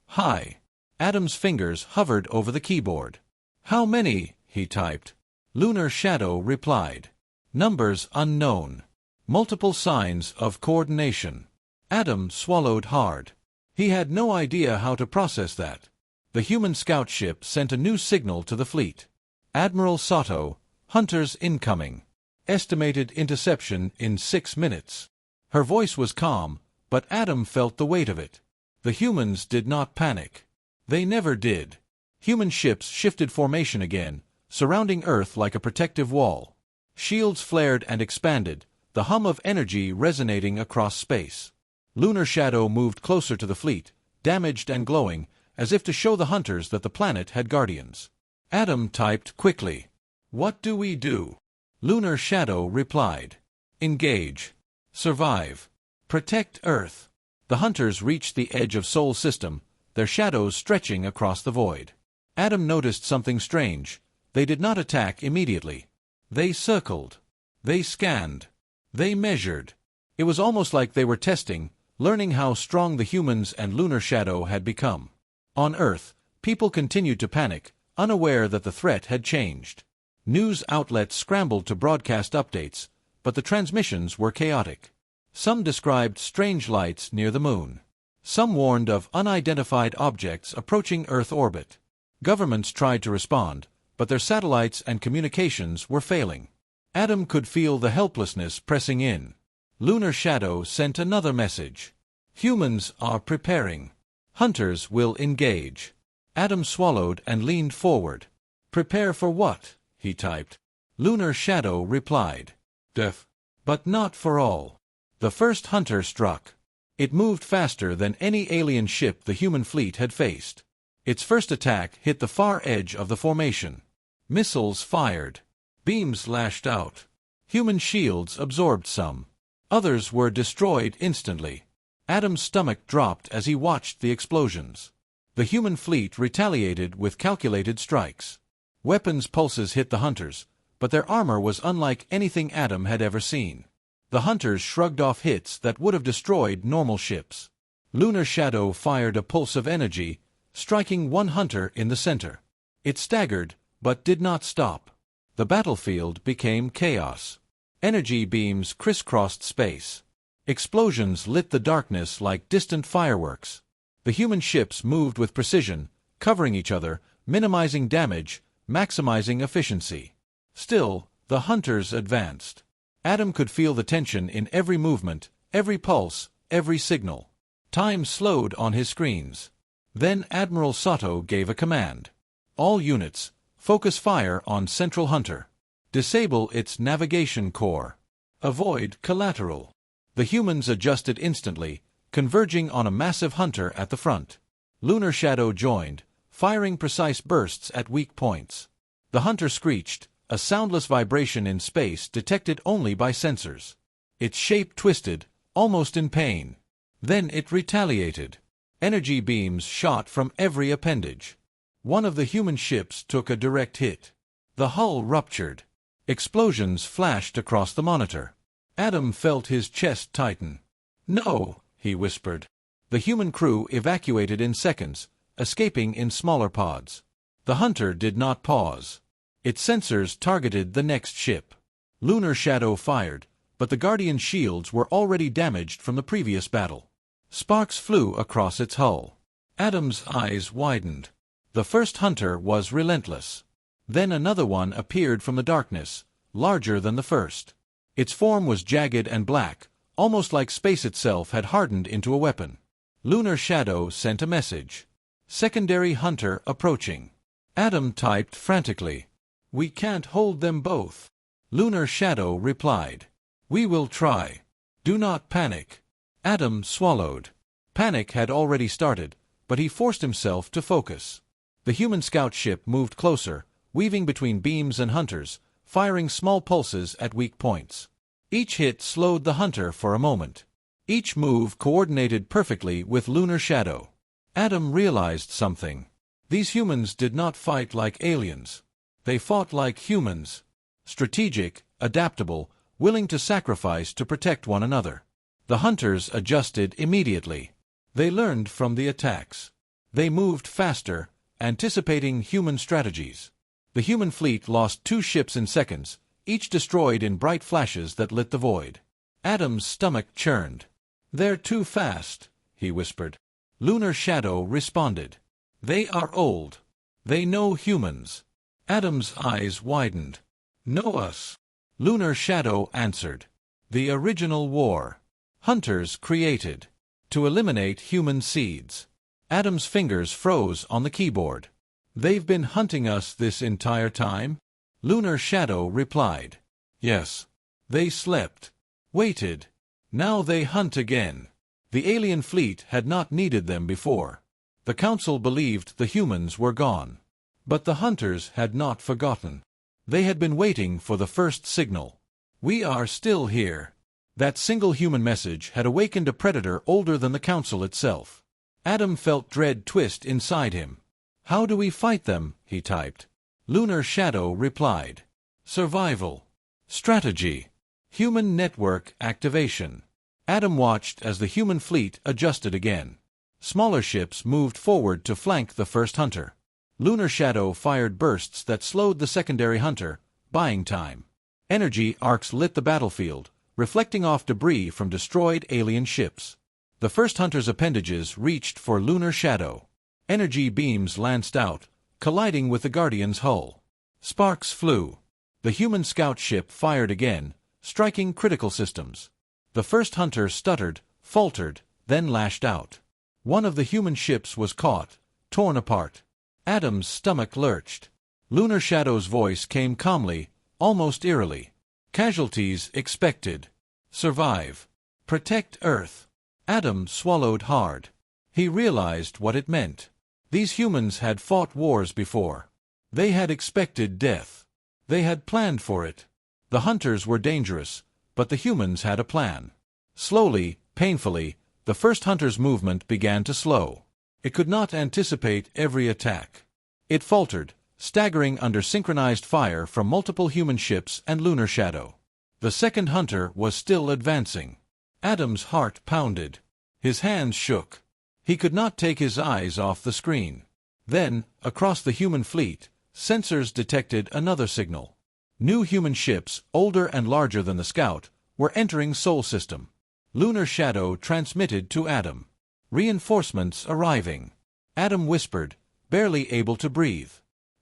High." Adam's fingers hovered over the keyboard. "How many?" he typed. Lunar Shadow replied. "Numbers unknown. Multiple signs of coordination." Adam swallowed hard. He had no idea how to process that. The human scout ship sent a new signal to the fleet. "Admiral Sato, hunters incoming. Estimated interception in 6 minutes." Her voice was calm, but Adam felt the weight of it. The humans did not panic. They never did. Human ships shifted formation again, surrounding Earth like a protective wall. Shields flared and expanded, the hum of energy resonating across space. Lunar Shadow moved closer to the fleet, damaged and glowing, as if to show the hunters that the planet had guardians. Adam typed quickly. "What do we do?" Lunar Shadow replied. "Engage. Survive. Protect Earth." The hunters reached the edge of Sol system, their shadows stretching across the void. Adam noticed something strange. They did not attack immediately. They circled. They scanned. They measured. It was almost like they were testing, learning how strong the humans and Lunar Shadow had become. On Earth, people continued to panic, unaware that the threat had changed. News outlets scrambled to broadcast updates, but the transmissions were chaotic. Some described strange lights near the moon. Some warned of unidentified objects approaching Earth orbit. Governments tried to respond, but their satellites and communications were failing. Adam could feel the helplessness pressing in. Lunar Shadow sent another message. "Humans are preparing. Hunters will engage." Adam swallowed and leaned forward. "Prepare for what?" he typed. Lunar Shadow replied. "Death. But not for all." The first hunter struck. It moved faster than any alien ship the human fleet had faced. Its first attack hit the far edge of the formation. Missiles fired. Beams lashed out. Human shields absorbed some. Others were destroyed instantly. Adam's stomach dropped as he watched the explosions. The human fleet retaliated with calculated strikes. Weapons pulses hit the hunters, but their armor was unlike anything Adam had ever seen. The hunters shrugged off hits that would have destroyed normal ships. Lunar Shadow fired a pulse of energy, striking one hunter in the center. It staggered, but did not stop. The battlefield became chaos. Energy beams crisscrossed space. Explosions lit the darkness like distant fireworks. The human ships moved with precision, covering each other, minimizing damage, maximizing efficiency. Still, the hunters advanced. Adam could feel the tension in every movement, every pulse, every signal. Time slowed on his screens. Then Admiral Sato gave a command. All units, focus fire on Central Hunter. Disable its navigation core. Avoid collateral. The humans adjusted instantly, converging on a massive hunter at the front. Lunar Shadow joined, firing precise bursts at weak points. The hunter screeched, a soundless vibration in space detected only by sensors. Its shape twisted, almost in pain. Then it retaliated. Energy beams shot from every appendage. One of the human ships took a direct hit. The hull ruptured. Explosions flashed across the monitor. Adam felt his chest tighten. "No," he whispered. The human crew evacuated in seconds, escaping in smaller pods. The hunter did not pause. Its sensors targeted the next ship. Lunar Shadow fired, but the Guardian's shields were already damaged from the previous battle. Sparks flew across its hull. Adam's eyes widened. The first hunter was relentless. Then another one appeared from the darkness, larger than the first. Its form was jagged and black, almost like space itself had hardened into a weapon. Lunar Shadow sent a message. "Secondary hunter approaching." Adam typed frantically. "We can't hold them both." Lunar Shadow replied. "We will try. Do not panic." Adam swallowed. Panic had already started, but he forced himself to focus. The human scout ship moved closer, weaving between beams and hunters, firing small pulses at weak points. Each hit slowed the hunter for a moment. Each move coordinated perfectly with Lunar Shadow. Adam realized something. These humans did not fight like aliens. They fought like humans. Strategic, adaptable, willing to sacrifice to protect one another. The hunters adjusted immediately. They learned from the attacks. They moved faster, anticipating human strategies. The human fleet lost 2 ships in seconds, each destroyed in bright flashes that lit the void. Adam's stomach churned. "They're too fast," he whispered. Lunar Shadow responded. "They are old. They know humans." Adam's eyes widened. "Know us?" Lunar Shadow answered. "The original war. Hunters created. To eliminate human seeds." Adam's fingers froze on the keyboard. "They've been hunting us this entire time?" Lunar Shadow replied. "Yes. They slept. Waited. Now they hunt again." The alien fleet had not needed them before. The Council believed the humans were gone. But the hunters had not forgotten. They had been waiting for the first signal. "We are still here." That single human message had awakened a predator older than the Council itself. Adam felt dread twist inside him. "How do we fight them?" he typed. Lunar Shadow replied. "Survival. Strategy. Human network activation." Adam watched as the human fleet adjusted again. Smaller ships moved forward to flank the first hunter. Lunar Shadow fired bursts that slowed the secondary hunter, buying time. Energy arcs lit the battlefield, reflecting off debris from destroyed alien ships. The first hunter's appendages reached for Lunar Shadow. Energy beams lanced out, colliding with the Guardian's hull. Sparks flew. The human scout ship fired again, striking critical systems. The first hunter stuttered, faltered, then lashed out. One of the human ships was caught, torn apart. Adam's stomach lurched. Lunar Shadow's voice came calmly, almost eerily. "Casualties expected. Survive. Protect Earth." Adam swallowed hard. He realized what it meant. These humans had fought wars before. They had expected death. They had planned for it. The hunters were dangerous, but the humans had a plan. Slowly, painfully, the first hunter's movement began to slow. It could not anticipate every attack. It faltered, staggering under synchronized fire from multiple human ships and Lunar Shadow. The second hunter was still advancing. Adam's heart pounded. His hands shook. He could not take his eyes off the screen. Then, across the human fleet, sensors detected another signal. New human ships, older and larger than the Scout, were entering Sol System. Lunar Shadow transmitted to Adam. Reinforcements arriving. Adam whispered, barely able to breathe.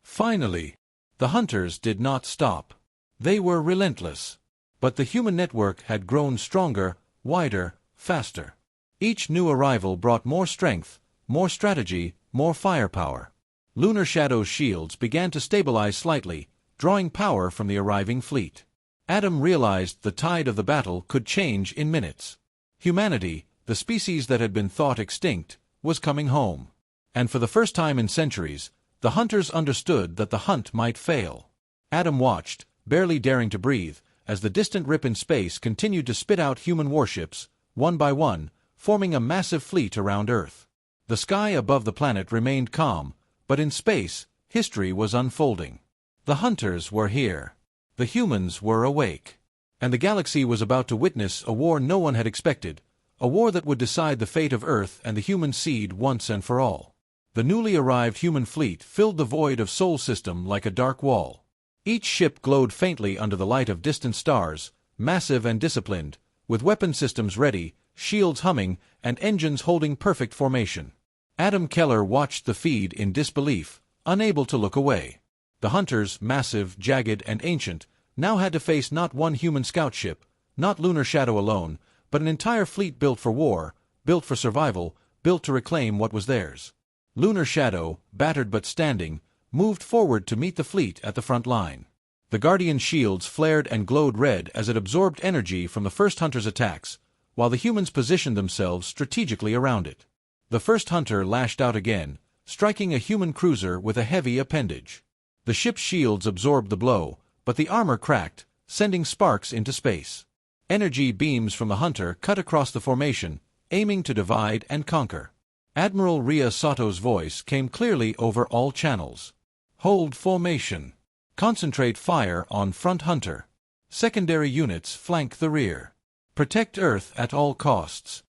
Finally, the hunters did not stop. They were relentless. But the human network had grown stronger, wider, faster. Each new arrival brought more strength, more strategy, more firepower. Lunar Shadow's shields began to stabilize slightly, drawing power from the arriving fleet. Adam realized the tide of the battle could change in minutes. Humanity, the species that had been thought extinct, was coming home. And for the first time in centuries, the hunters understood that the hunt might fail. Adam watched, barely daring to breathe, as the distant rip in space continued to spit out human warships, one by one, forming a massive fleet around Earth. The sky above the planet remained calm, but in space, history was unfolding. The hunters were here. The humans were awake. And the galaxy was about to witness a war no one had expected, a war that would decide the fate of Earth and the human seed once and for all. The newly arrived human fleet filled the void of Sol System like a dark wall. Each ship glowed faintly under the light of distant stars, massive and disciplined, with weapon systems ready, shields humming, and engines holding perfect formation. Adam Keller watched the feed in disbelief, unable to look away. The hunters, massive, jagged, and ancient, now had to face not one human scout ship, not Lunar Shadow alone, but an entire fleet built for war, built for survival, built to reclaim what was theirs. Lunar Shadow, battered but standing, moved forward to meet the fleet at the front line. The Guardian shields flared and glowed red as it absorbed energy from the first hunter's attacks, while the humans positioned themselves strategically around it. The first hunter lashed out again, striking a human cruiser with a heavy appendage. The ship's shields absorbed the blow, but the armor cracked, sending sparks into space. Energy beams from the hunter cut across the formation, aiming to divide and conquer. Admiral Ria Sato's voice came clearly over all channels. Hold formation. Concentrate fire on front hunter. Secondary units flank the rear. Protect Earth at all costs.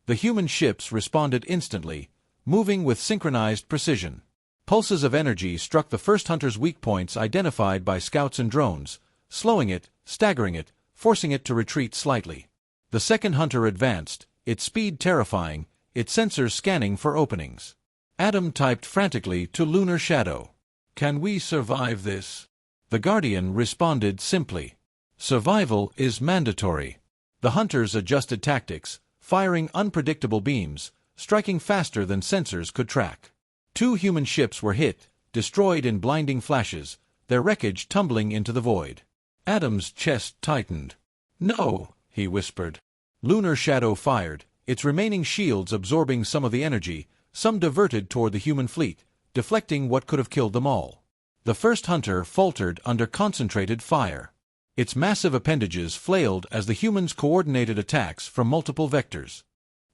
The human ships responded instantly, moving with synchronized precision. Pulses of energy struck the first hunter's weak points identified by scouts and drones, slowing it, staggering it, forcing it to retreat slightly. The second hunter advanced, its speed terrifying, its sensors scanning for openings. Adam typed frantically to Lunar Shadow. Can we survive this? The Guardian responded simply. Survival is mandatory. The hunters adjusted tactics, firing unpredictable beams, striking faster than sensors could track. 2 human ships were hit, destroyed in blinding flashes, their wreckage tumbling into the void. Adam's chest tightened. No, he whispered. Lunar Shadow fired, its remaining shields absorbing some of the energy, some diverted toward the human fleet, deflecting what could have killed them all. The first hunter faltered under concentrated fire. Its massive appendages flailed as the humans coordinated attacks from multiple vectors.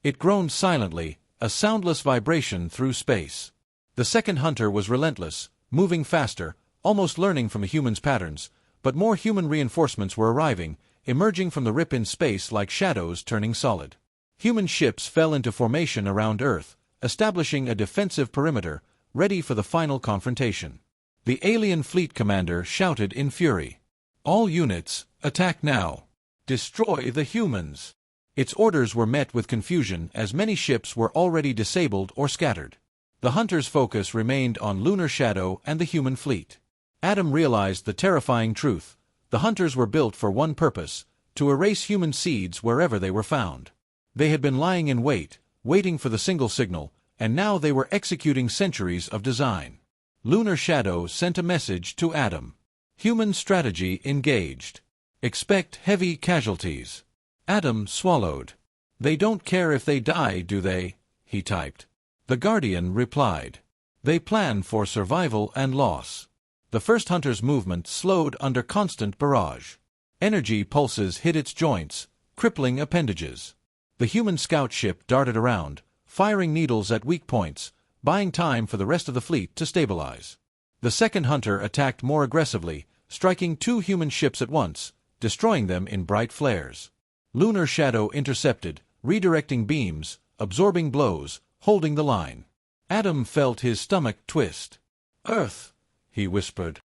It groaned silently, a soundless vibration through space. The second hunter was relentless, moving faster, almost learning from a human's patterns, but more human reinforcements were arriving, emerging from the rip in space like shadows turning solid. Human ships fell into formation around Earth, establishing a defensive perimeter, ready for the final confrontation. The alien fleet commander shouted in fury. All units, attack now. Destroy the humans. Its orders were met with confusion as many ships were already disabled or scattered. The hunters' focus remained on Lunar Shadow and the human fleet. Adam realized the terrifying truth. The hunters were built for one purpose, to erase human seeds wherever they were found. They had been lying in wait, waiting for the single signal, and now they were executing centuries of design. Lunar Shadow sent a message to Adam. Human strategy engaged. Expect heavy casualties. Adam swallowed. They don't care if they die, do they? He typed. The Guardian replied. They plan for survival and loss. The first hunter's movement slowed under constant barrage. Energy pulses hit its joints, crippling appendages. The human scout ship darted around, firing needles at weak points, buying time for the rest of the fleet to stabilize. The second hunter attacked more aggressively, striking 2 human ships at once, destroying them in bright flares. Lunar Shadow intercepted, redirecting beams, absorbing blows, holding the line. Adam felt his stomach twist. "Earth," he whispered.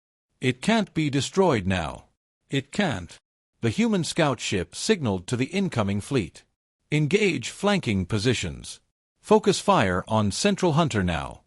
"It can't be destroyed now. It can't." The human scout ship signaled to the incoming fleet. "Engage flanking positions. Focus fire on Central Hunter now."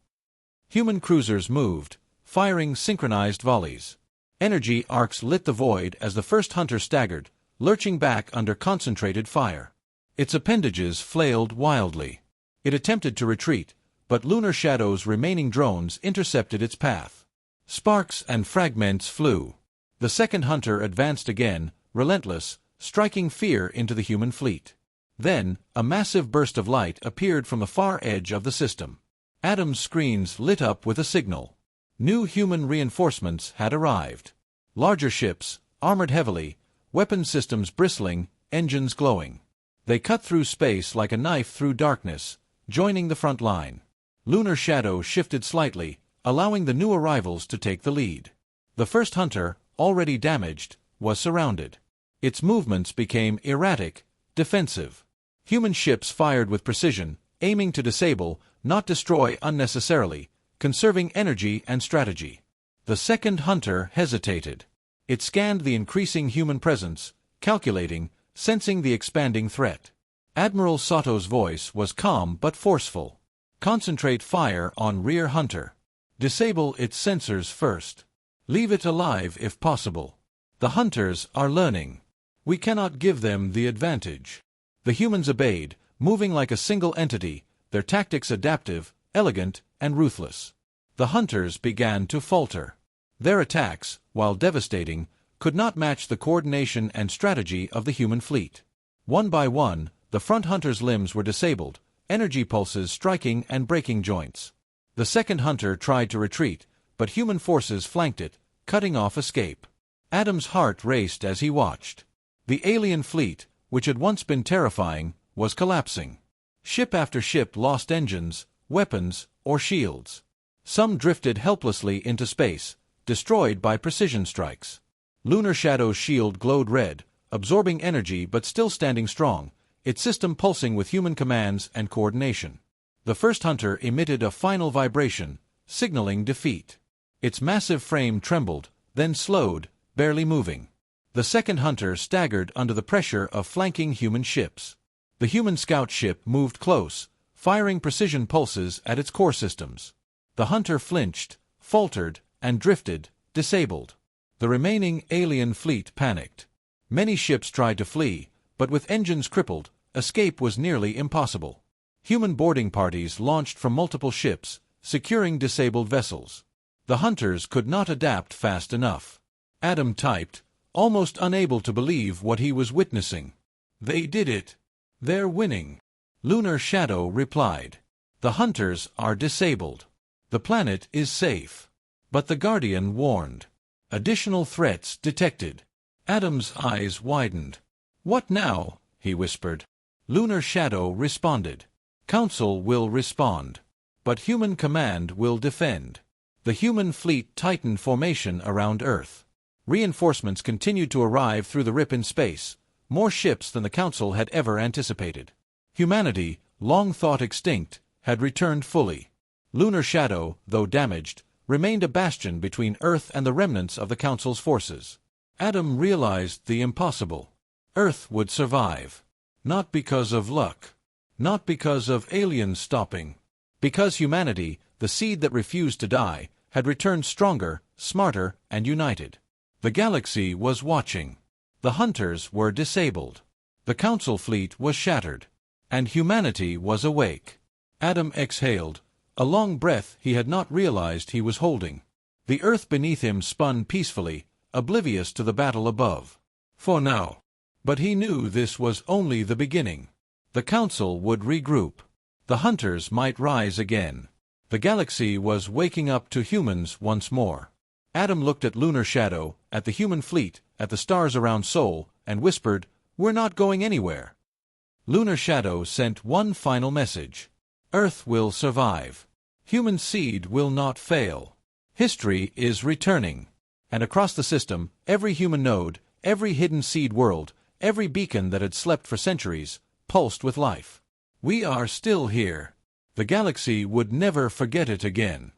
Human cruisers moved, firing synchronized volleys. Energy arcs lit the void as the first hunter staggered, lurching back under concentrated fire. Its appendages flailed wildly. It attempted to retreat, but Lunar Shadow's remaining drones intercepted its path. Sparks and fragments flew. The second hunter advanced again, relentless, striking fear into the human fleet. Then, a massive burst of light appeared from the far edge of the system. Adam's screens lit up with a signal. New human reinforcements had arrived. Larger ships, armored heavily, weapon systems bristling, engines glowing. They cut through space like a knife through darkness, joining the front line. Lunar Shadow shifted slightly, allowing the new arrivals to take the lead. The first hunter, already damaged, was surrounded. Its movements became erratic, defensive. Human ships fired with precision, aiming to disable, not destroy unnecessarily, conserving energy and strategy. The second hunter hesitated. It scanned the increasing human presence, calculating, sensing the expanding threat. Admiral Sato's voice was calm but forceful. "Concentrate fire on rear hunter. Disable its sensors first. Leave it alive if possible. The hunters are learning. We cannot give them the advantage." The humans obeyed, moving like a single entity, their tactics adaptive, elegant, and ruthless. The hunters began to falter. Their attacks, while devastating, could not match the coordination and strategy of the human fleet. One by one, the front hunter's limbs were disabled, energy pulses striking and breaking joints. The second hunter tried to retreat, but human forces flanked it, cutting off escape. Adam's heart raced as he watched. The alien fleet, which had once been terrifying, was collapsing. Ship after ship lost engines, weapons, or shields. Some drifted helplessly into space, destroyed by precision strikes. Lunar Shadow's shield glowed red, absorbing energy but still standing strong, its system pulsing with human commands and coordination. The first hunter emitted a final vibration, signaling defeat. Its massive frame trembled, then slowed, barely moving. The second hunter staggered under the pressure of flanking human ships. The human scout ship moved close, firing precision pulses at its core systems. The hunter flinched, faltered, and drifted, disabled. The remaining alien fleet panicked. Many ships tried to flee, but with engines crippled, escape was nearly impossible. Human boarding parties launched from multiple ships, securing disabled vessels. The hunters could not adapt fast enough. Adam typed, almost unable to believe what he was witnessing. "They did it. They're winning." Lunar Shadow replied, "The hunters are disabled. The planet is safe." But the Guardian warned. Additional threats detected. Adam's eyes widened. "What now?" he whispered. Lunar Shadow responded. "Council will respond. But human command will defend." The human fleet tightened formation around Earth. Reinforcements continued to arrive through the rip in space, more ships than the Council had ever anticipated. Humanity, long thought extinct, had returned fully. Lunar Shadow, though damaged, remained a bastion between Earth and the remnants of the Council's forces. Adam realized the impossible. Earth would survive. Not because of luck. Not because of aliens stopping. Because humanity, the seed that refused to die, had returned stronger, smarter, and united. The galaxy was watching. The hunters were disabled. The Council fleet was shattered. And humanity was awake. Adam exhaled, a long breath he had not realized he was holding. The earth beneath him spun peacefully, oblivious to the battle above. For now. But he knew this was only the beginning. The Council would regroup. The hunters might rise again. The galaxy was waking up to humans once more. Adam looked at Lunar Shadow, at the human fleet, at the stars around Sol, and whispered, "We're not going anywhere." Lunar Shadow sent one final message. Earth will survive. Human seed will not fail. History is returning. And across the system, every human node, every hidden seed world, every beacon that had slept for centuries, pulsed with life. "We are still here. The galaxy would never forget it again.